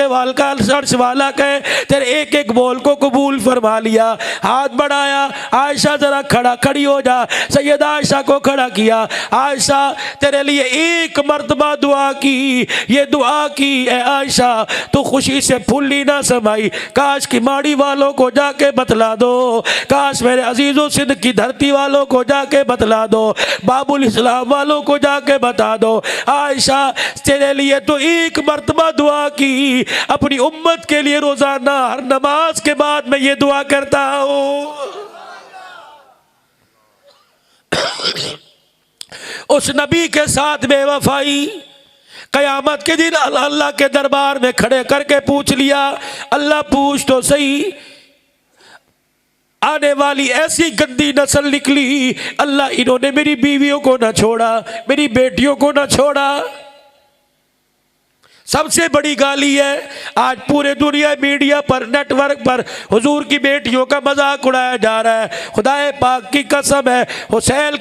वाला कहे तेरे एक एक बोल को कबूल फरमा लिया। हाथ बढ़ाया, आयशा जरा खड़ी हो जा। सैयदा आयशा को खड़ा किया। आयशा तेरे लिए एक मर्तबा दुआ की, ये दुआ की ए आयशा तू खुशी से फुल्ली ना समाई। काश की माड़ी वालों को जाके बतला दो, काश मेरे अजीजों सिंध की धरती वालों को जाके बतला दो, बाबुल इस्लाम वालों को जाके बता दो। आयशा तेरे लिए तो एक मर्तबा दुआ की, अपनी उम्मत के लिए रोजाना हर नमाज के बाद मैं ये दुआ करता हूं। उस नबी के साथ बेवफाई, कयामत के दिन अल्लाह के दरबार में खड़े करके पूछ लिया। अल्लाह पूछ तो सही, आने वाली ऐसी गंदी नस्ल निकली, अल्लाह इन्होंने मेरी बीवियों को ना छोड़ा, मेरी बेटियों को ना छोड़ा। सबसे बड़ी गाली है आज पूरे दुनिया मीडिया पर नेटवर्क पर हुजूर की बेटियों का मजाक उड़ाया जा रहा है। खुदाए पाक की कसम है, हुसैन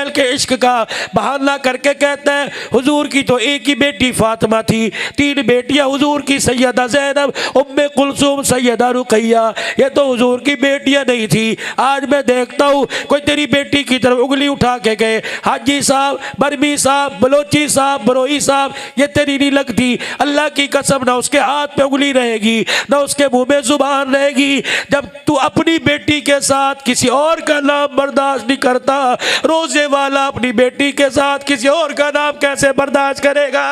के इश्क का बहाना करके कहते हैं हुजूर की तो एक ही बेटी फातिमा थी, 3 बेटियां हुजूर की, सैयदा ज़ैनब, उम्मे कुलसूम, सैयदा रुकैया, ये तो हुजूर की बेटियां नहीं थी। आज मैं देखता हूँ कोई तेरी बेटी की तरफ उंगली उठा के गए, हाजी साहब, बरमी साहब, बलोची साहब, बरोई साहब, ये तेरी नहीं लगती। अल्लाह की कसम ना उसके हाथ पे उंगली रहेगी ना उसके मुंह में जुबान रहेगी। जब तू अपनी बेटी के साथ किसी और का नाम बर्दाश्त नहीं करता, रोजे वाला अपनी बेटी के साथ किसी और का नाम कैसे बर्दाश्त करेगा?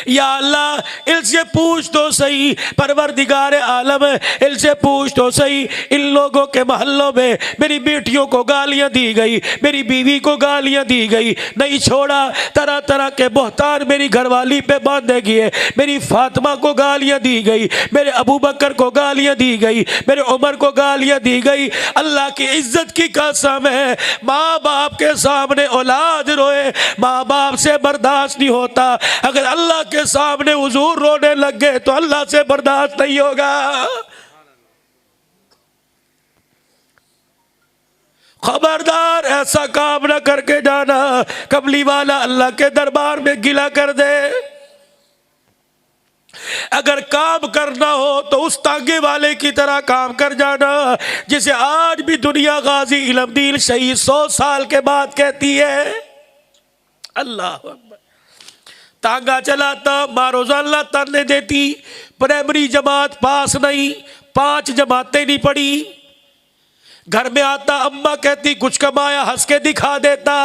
या अल्लाह इनसे पूछ तो सही, परवरदिगार आलम इनसे पूछ तो सही, इन लोगों के मोहल्लों में मेरी बेटियों को गालियां दी गई, मेरी बीवी को गालियां दी गई, नहीं छोड़ा, तरह तरह के बहतान मेरी घरवाली पे बांधे गए, मेरी फातिमा को गालियां दी गई, मेरे अबू बकर को गालियां दी गई, मेरे उमर को गालियां दी गई। अल्लाह की इज्जत की कसम है, माँ बाप के सामने औलाद रोए, माँ बाप से बर्दाश्त नहीं होता। अगर अल्लाह के सामने हुजूर रोने लग गए तो अल्लाह से बर्दाश्त नहीं होगा। खबरदार ऐसा काम ना करके जाना, कमली वाला अल्लाह के दरबार में गिला कर दे। अगर काम करना हो तो उस तांगे वाले की तरह काम कर जाना जिसे आज भी दुनिया गाजी इल्मदीन शहीद 100 साल के बाद कहती है। अल्लाह तांगा चलाता, माँ रोजाना ताने देती, प्राइमरी जमात पास नहीं, 5 जमातें नहीं पढ़ी, घर में आता अम्मा कहती कुछ कमाया, हंस के दिखा देता,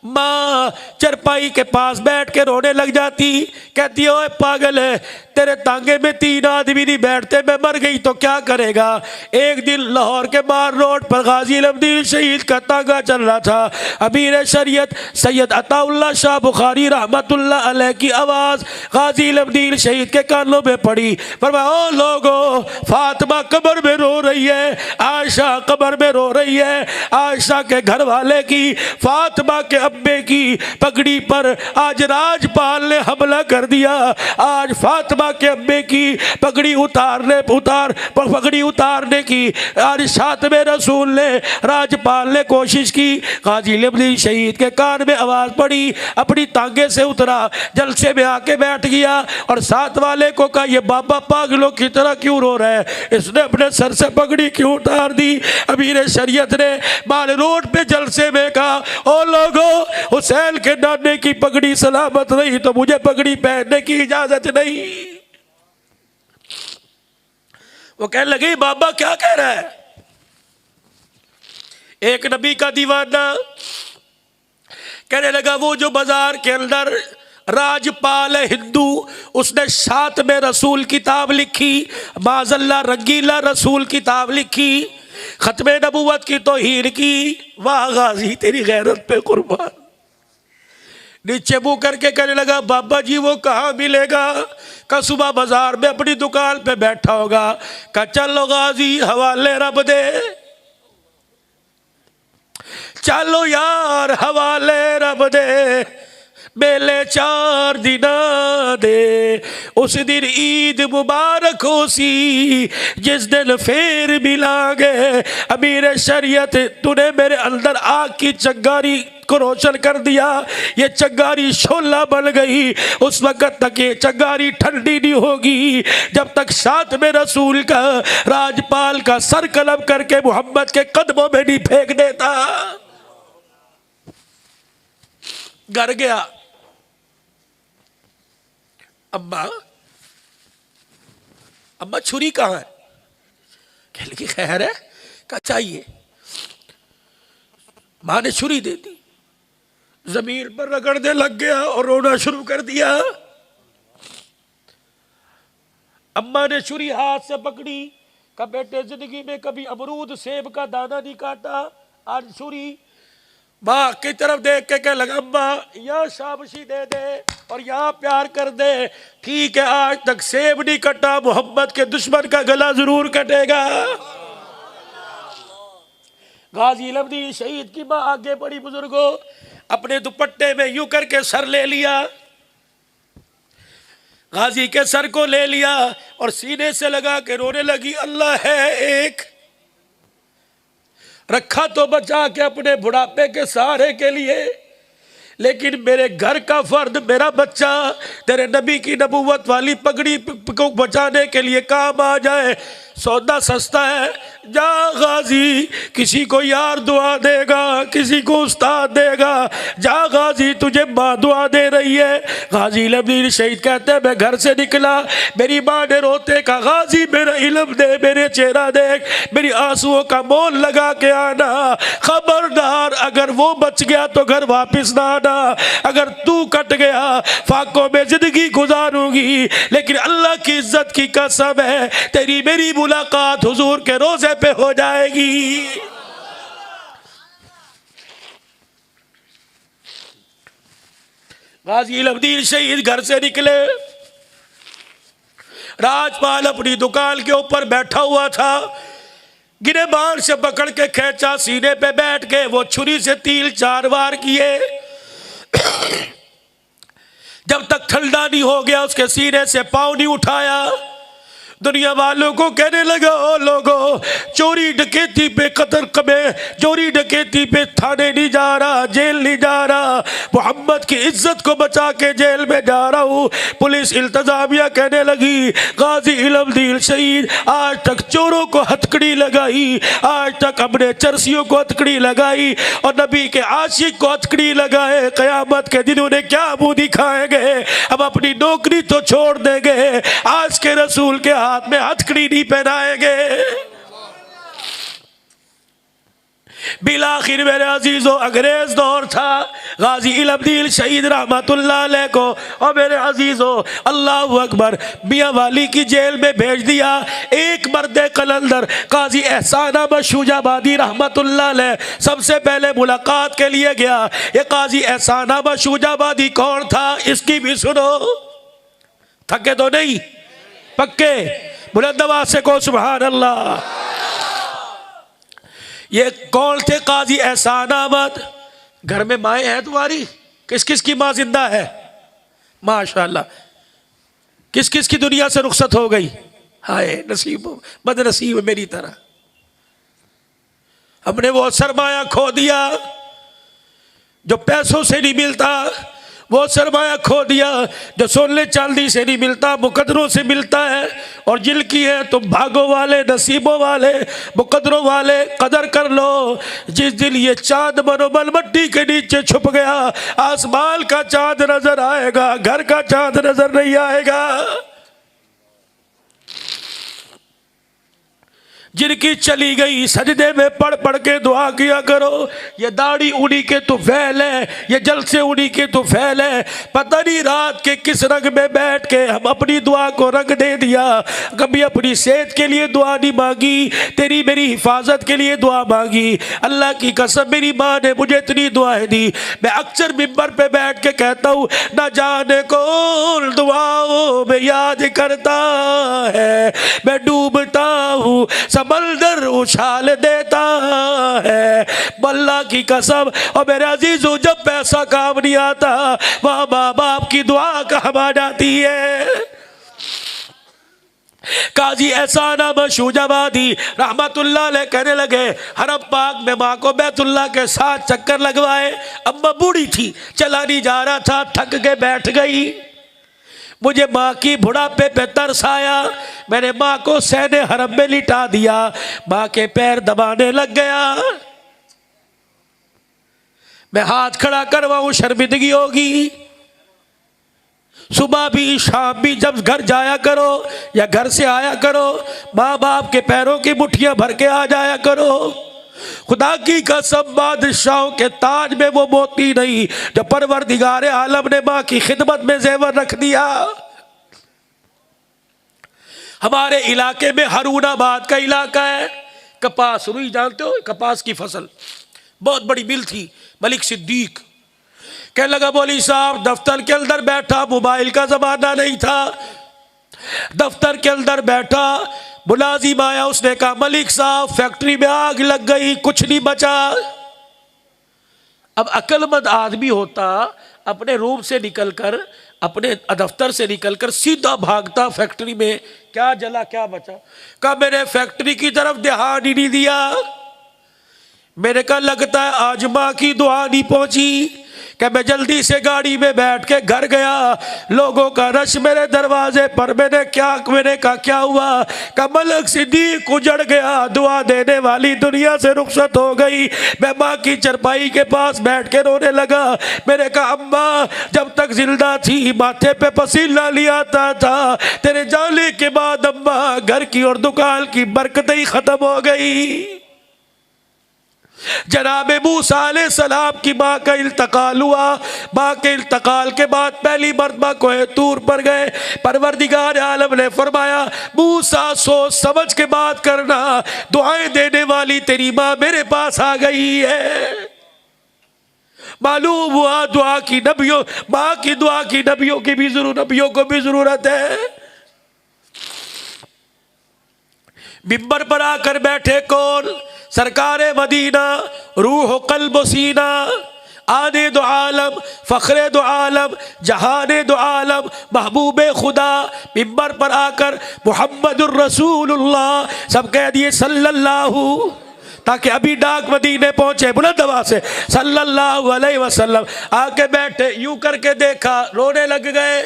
माँ चरपाई के पास बैठ के रोने लग जाती, कहती ओए पागल है, तेरे तांगे में 3 आदमी नहीं बैठते, मैं मर गई तो क्या करेगा। एक दिन लाहौर के बाहर रोड पर गाजी इल्मदीन शहीद का तांगा चल रहा था। अमीर शरीयत सैयद अताउल्लाह शाह बुखारी रहमतुल्लाह अलैह की आवाज़ गाजी इल्मदीन शहीद के कानों में पड़ी। फरमाया ओ लोगो, फातिमा कब्र में रो रही है, आयशा कब्र में रो रही है। आयशा के घर वाले की, फातिमा के अब्बे की पगड़ी पर आज राजपाल ने हमला कर दिया। आज फातिमा के अब्बे की पगड़ी पगड़ी उतारने की आज शातमे रसूल ने, राजपाल ने कोशिश की। गाजी इल्मदीन शहीद के कान में आवाज पड़ी, अपनी तांगे से उतरा, जलसे में आके बैठ गया और साथ वाले को कहा ये बाबा पागलों की तरह क्यों रो रहा है, इसने अपने सर से पगड़ी क्यों उतार दी। अमीर शरीयत ने माल रोड पे जलसे में कहा ओ लोगो, हुसैन के नाने की पगड़ी सलामत नहीं तो मुझे पगड़ी पहनने की इजाजत नहीं। वो कहने लगे बाबा क्या कह रहा है। एक नबी का दीवाना कहने लगा वो जो बाजार के अंदर राजपाल है हिंदू, उसने शातमे रसूल किताब लिखी, माज़ल्ला रंगीला रसूल किताब लिखी, खत्मे नबूवत की तौहीन की। वाह गाजी तेरी गैरत पे कुर्बान। नीचे मुंह करके कहने लगा बाबा जी वो कहाँ मिलेगा। का सुबह बाजार में अपनी दुकान पे बैठा होगा। का चलो गाजी हवाले रब दे, चलो यार हवाले रब दे, मेले 4 दिन दे, उस दिन ईद मुबारक हो सी जिस दिन फिर मिलांगे। अमीर शरीयत तूने मेरे अंदर आग की चंगारी को रोशन कर दिया, ये चंगारी शोला बन गई। उस वक्त तक ये चंगारी ठंडी नहीं होगी जब तक साथ में रसूल का, राजपाल का सर कलम करके मोहम्मद के कदमों में नहीं फेंक देता। घर गया, अम्मा अम्मा छुरी कहाँ है। कह लगी खैर है, क्या चाहिए। माँ ने छुरी दे दी, जमीन पर रगड़ने लग गया और रोना शुरू कर दिया। अम्मा ने छुरी हाथ से पकड़ी, का बेटे जिंदगी में कभी अमरूद सेब का दाना नहीं काटा, आज छुरी। माँ की तरफ देख के कह लगा अम्मा यहाँ शाबाशी दे दे और यहाँ प्यार कर दे। ठीक है आज तक सेब नहीं कटा, मोहम्मद के दुश्मन का गला जरूर कटेगा। गाजी इल्मदीन शहीद की माँ आगे बढ़ी, बुजुर्गों अपने दुपट्टे में यूं करके सर ले लिया, गाजी के सर को ले लिया और सीने से लगा के रोने लगी। अल्लाह है एक, रखा तो बचा के अपने बुढ़ापे के सहारे के लिए, लेकिन मेरे घर का फर्द मेरा बच्चा तेरे नबी की नबूवत वाली पगड़ी को बचाने के लिए काम आ जाए, सौदा सस्ता है। जा गाजी, किसी को यार दुआ देगा, किसी को उस्ताद देगा। जा गाजी, तुझे माँ दुआ दे रही है। गाजी इल्म शहीद कहते हैं मैं घर से निकला, मेरी माँ ने रोते कहा गाजी मेरा इल्म दे, मेरे चेहरा देख, मेरी आंसुओं का मोल लगा के आना, खबरदार अगर वो बच गया तो घर वापस ना आना, अगर तू कट गया फाकों में जिंदगी गुजारूंगी, लेकिन अल्लाह की इज्जत की कसम है तेरी मेरी मुलाकात हुजूर के रोजे पे हो जाएगी। गाजी इल्म शहीद घर से निकले, राजपाल अपनी दुकान के ऊपर बैठा हुआ था, गिरेबान से पकड़ के खींचा, सीने पे बैठ के वो छुरी से 3-4 वार किए। जब तक ठंडा नहीं हो गया उसके सीने से पांव नहीं उठाया। दुनिया वालों को कहने लगा ओ लोगो, चोरी डकैती पे कतर कमे, चोरी डकैती पे थाने नहीं जा रहा, जेल नहीं जा रहा, मोहम्मद की इज्जत को बचा के जेल में जा रहा हूँ। पुलिस इल्तजामिया कहने लगी गाजी इल्म शहीद आज तक चोरों को हथकड़ी लगाई, आज तक हमने चरसियों को हथकड़ी लगाई और नबी के आशिक को हथकड़ी लगाए, क़यामत के दिन उन्हें क्या मुँह दिखाएंगे, हम अपनी नौकरी तो छोड़ देंगे, आज के रसूल के हाथ में हथकड़ी नहीं पहनाएंगे। बिलाखिर मेरे अजीजों अंग्रेज दौर था, गाजी इल्म शहीद रहमतुल्लाह अलैह को और मेरे अजीजों अल्लाहु अकबर मियां वाली की जेल में भेज दिया। एक मर्द कलंदर काजी एहसान अहमद शूजाबादी रहमतुल्लाह अलैह सबसे पहले मुलाकात के लिए गया। ये काजी एहसान अहमद शूजाबादी कौन था इसकी भी सुनो, थके तो नहीं, पक्के बुलंद आवाज से को सुभान अल्लाह। ये कौन थे काजी एहसान अहमद? घर में माएँ हैं तुम्हारी? किस किस की माँ जिंदा है? माशाल्लाह। किस किस की दुनिया से रुखसत हो गई? हाय नसीब बदनसीब मेरी तरह। हमने वो सरमाया खो दिया जो पैसों से नहीं मिलता, वो सरमाया खो दिया जो सोने चांदी से नहीं मिलता, मुकद्दरों से मिलता है। और जिनकी है तुम भागों वाले, नसीबों वाले, मुकद्दरों वाले, कदर कर लो। जिस दिन ये चांद मनोबल मट्टी के नीचे छुप गया, आसमान का चांद नजर आएगा, घर का चांद नजर नहीं आएगा। जिनकी चली गई सजदे में पढ़ पढ़ के दुआ किया करो। ये दाढ़ी उन्हीं के तो फैल है, ये जलसे उन्हीं के तो फैल है। पता नहीं रात के किस रंग में बैठ के हम अपनी दुआ को रंग दे दिया। कभी अपनी सेहत के लिए दुआ नहीं मांगी, तेरी मेरी हिफाजत के लिए दुआ मांगी। अल्लाह की कसम मेरी माँ ने मुझे इतनी दुआएं दी। मैं अक्सर मिंबर पे बैठ के कहता हूँ ना जाने कौन दुआओं में याद करता है, मैं डूबता हूँ समंदर उछाल देता है। अल्लाह की कसम और मेरे अजीजों जब पैसा काम नहीं आता वहाँ माँ बाप की दुआ काम आ जाती है। काजी एहसान अहमद शूजाबादी रहमतुल्लाह अलैह कहने लगे हरम पाक में माँ को बैतुल्लाह के साथ चक्कर लगवाए। अम्मा बूढ़ी थी, चला नहीं जा रहा था, थक के बैठ गई। मुझे माँ की बुढ़ापे पे तरस आया, मैंने माँ को सहने हरम में लिटा दिया। माँ के पैर दबाने लग गया, मैं हाथ खड़ा करवाऊं शर्मिंदगी होगी। सुबह भी शाम भी जब घर जाया करो या घर से आया करो, माँ बाप के पैरों की मुट्ठियां भर के आ जाया करो। खुदा की कसम बादशाहों के ताज में वो मोती नहीं जो परवरदिगारे आलम ने माँ की खिदमत में जेवर रख दिया। हमारे इलाके में हरूनाबाद का इलाका है, कपास रुई जानते हो, कपास की फसल, बहुत बड़ी मिल थी। मलिक सिद्दीक कहने लगा मौलवी साहब दफ्तर के अंदर बैठा, मोबाइल का जमाना नहीं था, दफ्तर के अंदर बैठा, मुलाजिम आया, उसने कहा मलिक साहब फैक्ट्री में आग लग गई, कुछ नहीं बचा। अब अक्लमंद आदमी होता अपने रूम से निकलकर, अपने दफ्तर से निकलकर सीधा भागता फैक्ट्री में, क्या जला क्या बचा। कहा मैंने फैक्ट्री की तरफ ध्यान ही नहीं दिया। मेरे का लगता है आज माँ की दुआ नहीं पहुंची। कि मैं जल्दी से गाड़ी में बैठ के घर गया, लोगों का रश मेरे दरवाजे पर। मैंने कहा क्या हुआ। का मलक सिद्दीक उजड़ गया, दुआ देने वाली दुनिया से रुखसत हो गई। मैं माँ की चरपाई के पास बैठ के रोने लगा। मैंने कहा अम्मा जब तक जिंदा थी माथे पे पसीना लिया था, तेरे जाने के बाद अम्मा घर की और दुकान की बरकतें ही खत्म हो गई। जनाब मूसा अलैहिस्सलाम की माँ का इंतकाल हुआ। माँ के इंतकाल के बाद पहली मरतबा कोहे तूर पर गए। परवरदिगार आलम ने फरमाया मूसा सोच समझ के बात करना, दुआएं देने वाली तेरी माँ मेरे पास आ गई है। मालूम हुआ दुआ की नबियों, माँ की दुआ की नबियों को भी जरूरत है। मिंबर पर आकर बैठे कौन, सरकार मदीना, रूह कल्ब सीना, आने दो आलम, फ़ख्रे दो आलम, जहाने दो आलम, महबूब खुदा। मिंबर पर आकर मुहम्मदुर रसूलुल्लाह सब कह दिए सल्लल्लाहु, ताकि अभी डाक मदीने पहुंचे बुलंद आवाज से सल्लल्लाहु अलैहि वसल्लम। आके बैठे, यूं करके देखा, रोने लग गए।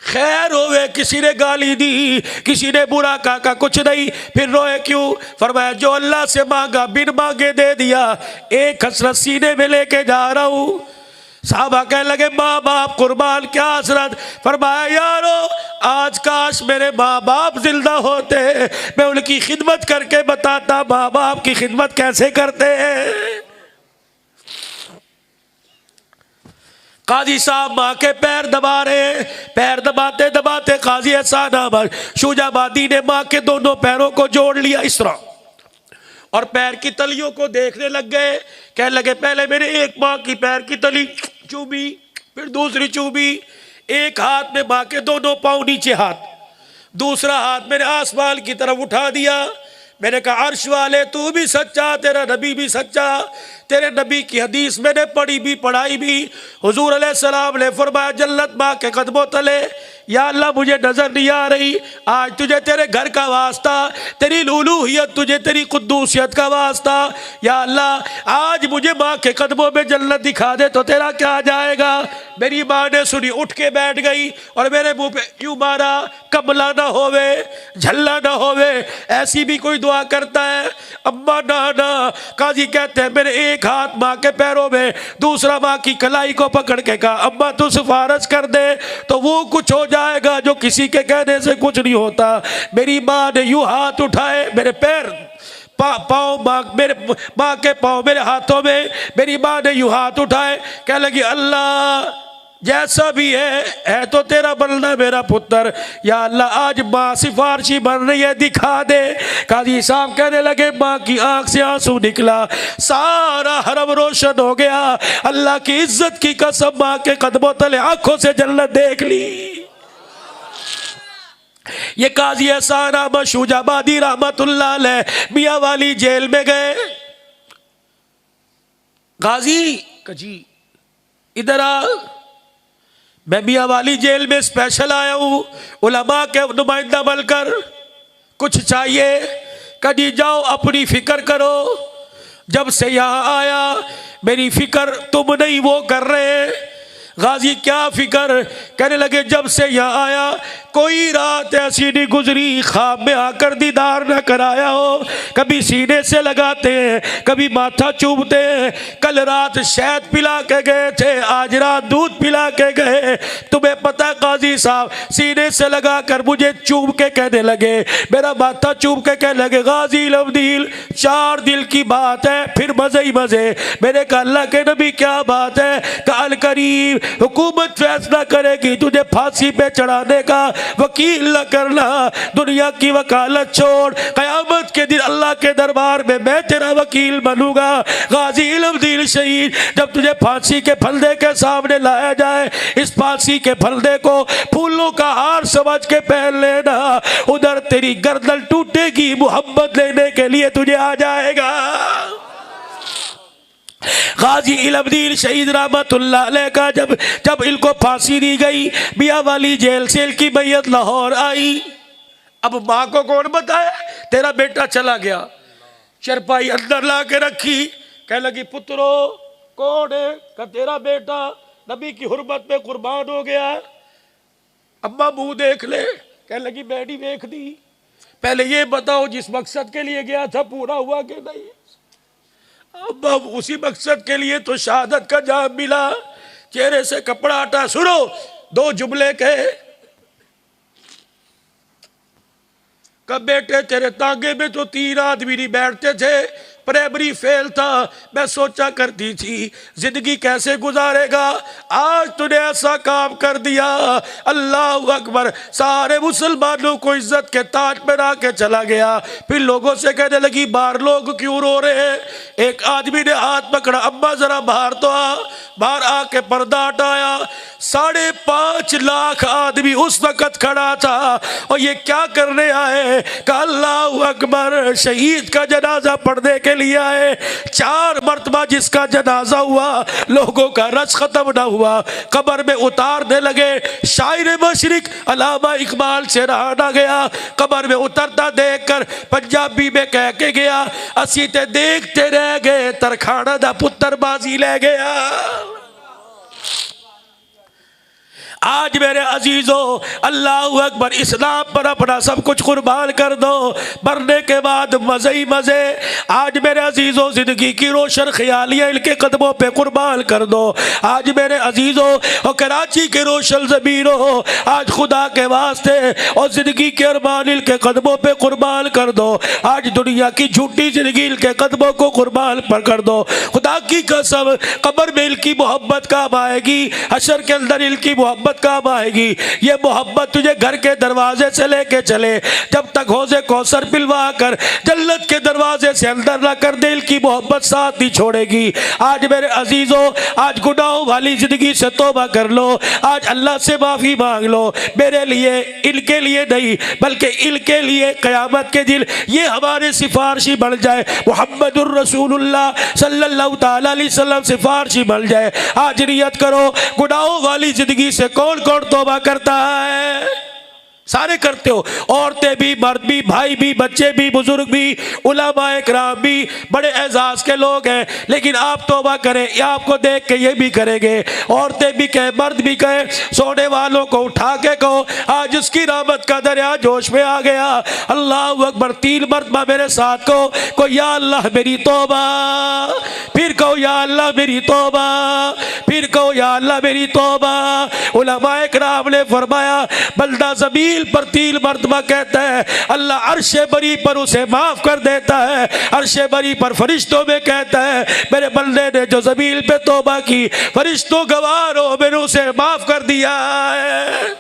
खैर होवे, किसी ने गाली दी, किसी ने बुरा कहा, कुछ नहीं। फिर रोए क्यों। फरमाया जो अल्लाह से मांगा बिन मांगे दे दिया, एक हसरत सीने में लेके जा रहा हूं। साहबा कहने लगे माँ बाप कुर्बान, क्या हसरत। फरमाया यारो आज काश मेरे माँ बाप जिंदा होते, मैं उनकी खिदमत करके बताता माँ बाप की खिदमत कैसे करते हैं। काजी साहब माँ के पैर दबा रहे, पैर दबाते दबाते काजी एहसान अहमद शुजाबादी ने माँ के दोनों पैरों को जोड़ लिया इस तरह, और पैर की तलियों को देखने लग गए। कहने लगे पहले मेरे एक माँ की पैर की तली चूमी, फिर दूसरी चूमी। एक हाथ में माँ के दोनों पाँव नीचे हाथ, दूसरा हाथ मैंने आसमान की तरफ उठा दिया। मैंने कहा अर्श वाले तू भी सच्चा, तेरा नबी भी सच्चा। तेरे नबी की हदीस मैंने पढ़ी भी पढ़ाई भी। हुजूर अलैहिस्सलाम ने फरमाया जन्नत माँ के कदमों तले। या अल्लाह मुझे नजर नहीं आ रही, आज तुझे तेरे घर का वास्ता, तेरी लूलूहियत, तुझे तेरी कुद्दूसियत का वास्ता। या अल्लाह आज मुझे माँ के कदमों में जन्नत दिखा दे तो तेरा क्या आ जाएगा। मेरी माँ ने सुनी, उठ के बैठ गई और मेरे मुंह पे यूं मारा, कमला ना होवे, झल्ला ना होवे, ऐसी भी कोई दुआ करता है। अम्मा ना। काजी कहते हैं मेरे एक हाथ माँ के पैरों में, दूसरा माँ की कलाई को पकड़ के कहा अम्मा तू सिफारिश कर दे तो वो कुछ हो जाएगा जो किसी के कहने से कुछ नहीं होता। मेरी माँ ने यूं हाथ उठाए, मेरे पैर पाँव मेरे माँ के पाँव मेरे हाथों में, मेरी माँ ने यूं हाथ उठाए। कह लगी अल्लाह जैसा भी है तो तेरा बंदा मेरा पुत्र। या अल्लाह आज माँ सिफारशी बन रही है, दिखा दे। काजी साहब कहने लगे माँ की आंख से आंसू निकला, सारा हरम रोशन हो गया। अल्लाह की इज्जत की कसम माँ के कदमों तले आंखों से जन्नत देख ली। ये काजी एहसान अहमद शुजाबादी रहमतुल्लाह अलैह मियां वाली जेल में गए। गाजी कजी इधर आ, मैं मियां वाली जेल में स्पेशल आया हूं उलमा के नुमाइंदा बनकर, कुछ चाहिए। कभी जाओ अपनी फिक्र करो, जब से यहाँ आया मेरी फिक्र तुम नहीं वो कर रहे। गाजी क्या फिक्र। कहने लगे जब से यहाँ आया कोई रात ऐसी नहीं गुजरी ख्वाब में आकर दीदार न कराया हो। कभी सीने से लगाते हैं, कभी माथा चूमते हैं। कल रात शहद पिला के गए थे, आज रात दूध पिला के गए। तुम्हें पता काजी साहब सीने से लगा कर मुझे चूम के कहने लगे, मेरा माथा चूम के कहने लगे गाजी लवदील 4 दिल की बात है फिर मजे ही मजे। मैंने कहा अल्लाह के नबी क्या बात है। काल करीब हुकूमत फैसला करेगी तुझे फांसी पे चढ़ाने का, वकील न करना, दुनिया की वकालत छोड़, कयामत के दिन अल्लाह के दरबार में मैं तेरा वकील बनूंगा। गाजी इल्मदीन शहीद जब तुझे फांसी के फंदे के सामने लाया जाए, इस फांसी के फंदे को फूलों का हार समझ के पहन लेना, उधर तेरी गर्दन टूटेगी, मोहब्बत लेने के लिए तुझे आ जाएगा। गाजी इल्मुद्दीन शहीद रहमतुल्लाह अलैह का जब इनको फांसी दी गई, मियां वाली जेल से इनकी मैयत लाहौर आई। अब माँ को कौन बताए तेरा बेटा चला गया। चरपाई अंदर ला के रखी, कह लगी पुत्रो कौन है? का तेरा बेटा नबी की हुर्मत में कुर्बान हो गया। अम्मा मुंह देख ले, कह लगी बेटी देख दी। पहले ये बताओ जिस मकसद के लिए गया था पूरा हुआ कि नहीं? अब उसी मकसद के लिए तो शहादत का जाम मिला। चेहरे से कपड़ा हटा, सुनो 2 जुमले कहे। कब बेटे तेरे तांगे में तो 3 आदमी नहीं बैठते थे, प्राइमरी फेल था। मैं सोचा करती थी जिंदगी कैसे गुजारेगा, आज तूने ऐसा काम कर दिया। अल्लाह अकबर। सारे मुसलमानों को इज्जत के ताज पहना के चला गया। फिर लोगों से कहने लगी बाहर लोग क्यों रो रहे हैं? एक आदमी ने हाथ पकड़ा, अम्मा जरा बाहर तो आ। बाहर आके पर्दा हटाया, 5.5 लाख आदमी उस वक्त खड़ा था। और ये क्या करने आए? कहा अल्लाह अकबर, शहीद का जनाजा पढ़ने के लिए आए। 4 मरतबा जिसका जनाजा हुआ लोगों का रस खत्म ना हुआ, कब्र में उतारने लगे। शायर मशरिक अल्लामा इकबाल से रहा ना गया, कब्र में उतरता देखकर पंजाबी में कह के गया, असी ते देखते रह गए तरखाना दा पुत्र बाजी ले गया। आज मेरे अजीजों, अल्लाह अकबर, इस्लाम पर अपना सब कुछ कुर्बान कर दो, मरने के बाद मजे ही मजे। आज मेरे अजीजों, जिंदगी की रोशन ख्यालियाँ इनके कदमों पे कुर्बान कर दो। आज मेरे अजीजों, और कराची के रोशन ज़मीनों, आज खुदा के वास्ते और जिंदगी के अरमान इनके कदमों पे कुर्बान कर दो। आज दुनिया की झूठी जिंदगी इनके कदमों को कुर्बान पर कर दो। खुदा की कसम, कब्र में इनकी मोहब्बत काम आएगी, हशर के अंदर इनकी मोहब्बत काम आएगी। ये मोहब्बत तुझे घर के दरवाजे से लेके चले, जब तक हौज़े कौसर पिलवा कर जन्नत के दरवाजे से अंदर ना कर दे, इनकी मोहब्बत साथ नहीं छोड़ेगी। आज मेरे अजीजों, आज गुनाहों वाली जिंदगी से तौबा कर लो, आज अल्लाह से माफी मांग लो। मेरे लिए, इनके लिए नहीं, बल्कि इनके लिए क़यामत के दिन ये हमारे सिफारशी बन जाए, मुहम्मदुर रसूलुल्लाह सल्लल्लाहु तआला अलैहि वसल्लम सिफारशी बन जाए। आज नियत करो, गुनाहों वाली जिंदगी से कौन कौन तौबा करता है? सारे करते हो, औरतें भी, मर्द भी, भाई भी, बच्चे भी, बुजुर्ग भी, उलमाए किराम भी, बड़े एजाज के लोग हैं। लेकिन आप तौबा करें, ये आपको देख के ये भी करेंगे। औरतें भी कहें, मर्द भी कहें, सोने वालों को उठा के कहो आज उसकी रहमत का दरिया जोश में आ गया। अल्लाह अकबर। 3 मरतबा मेरे साथ को या अल्लाह मेरी तौबा, फिर कहो या अल्लाह मेरी तौबा, फिर कहो या अल्लाह मेरी तौबा। उलमाए किराम ने फरमाया, बंदा ज़मीन पर 3 मरतबा कहता है, अल्लाह अर्शे बरी पर उसे माफ कर देता है। अर्शे बरी पर फरिश्तों में कहता है, मेरे बंदे ने जो ज़मीन पे तौबा की, फरिश्तों गवाह हो, मैंने उसे माफ कर दिया है।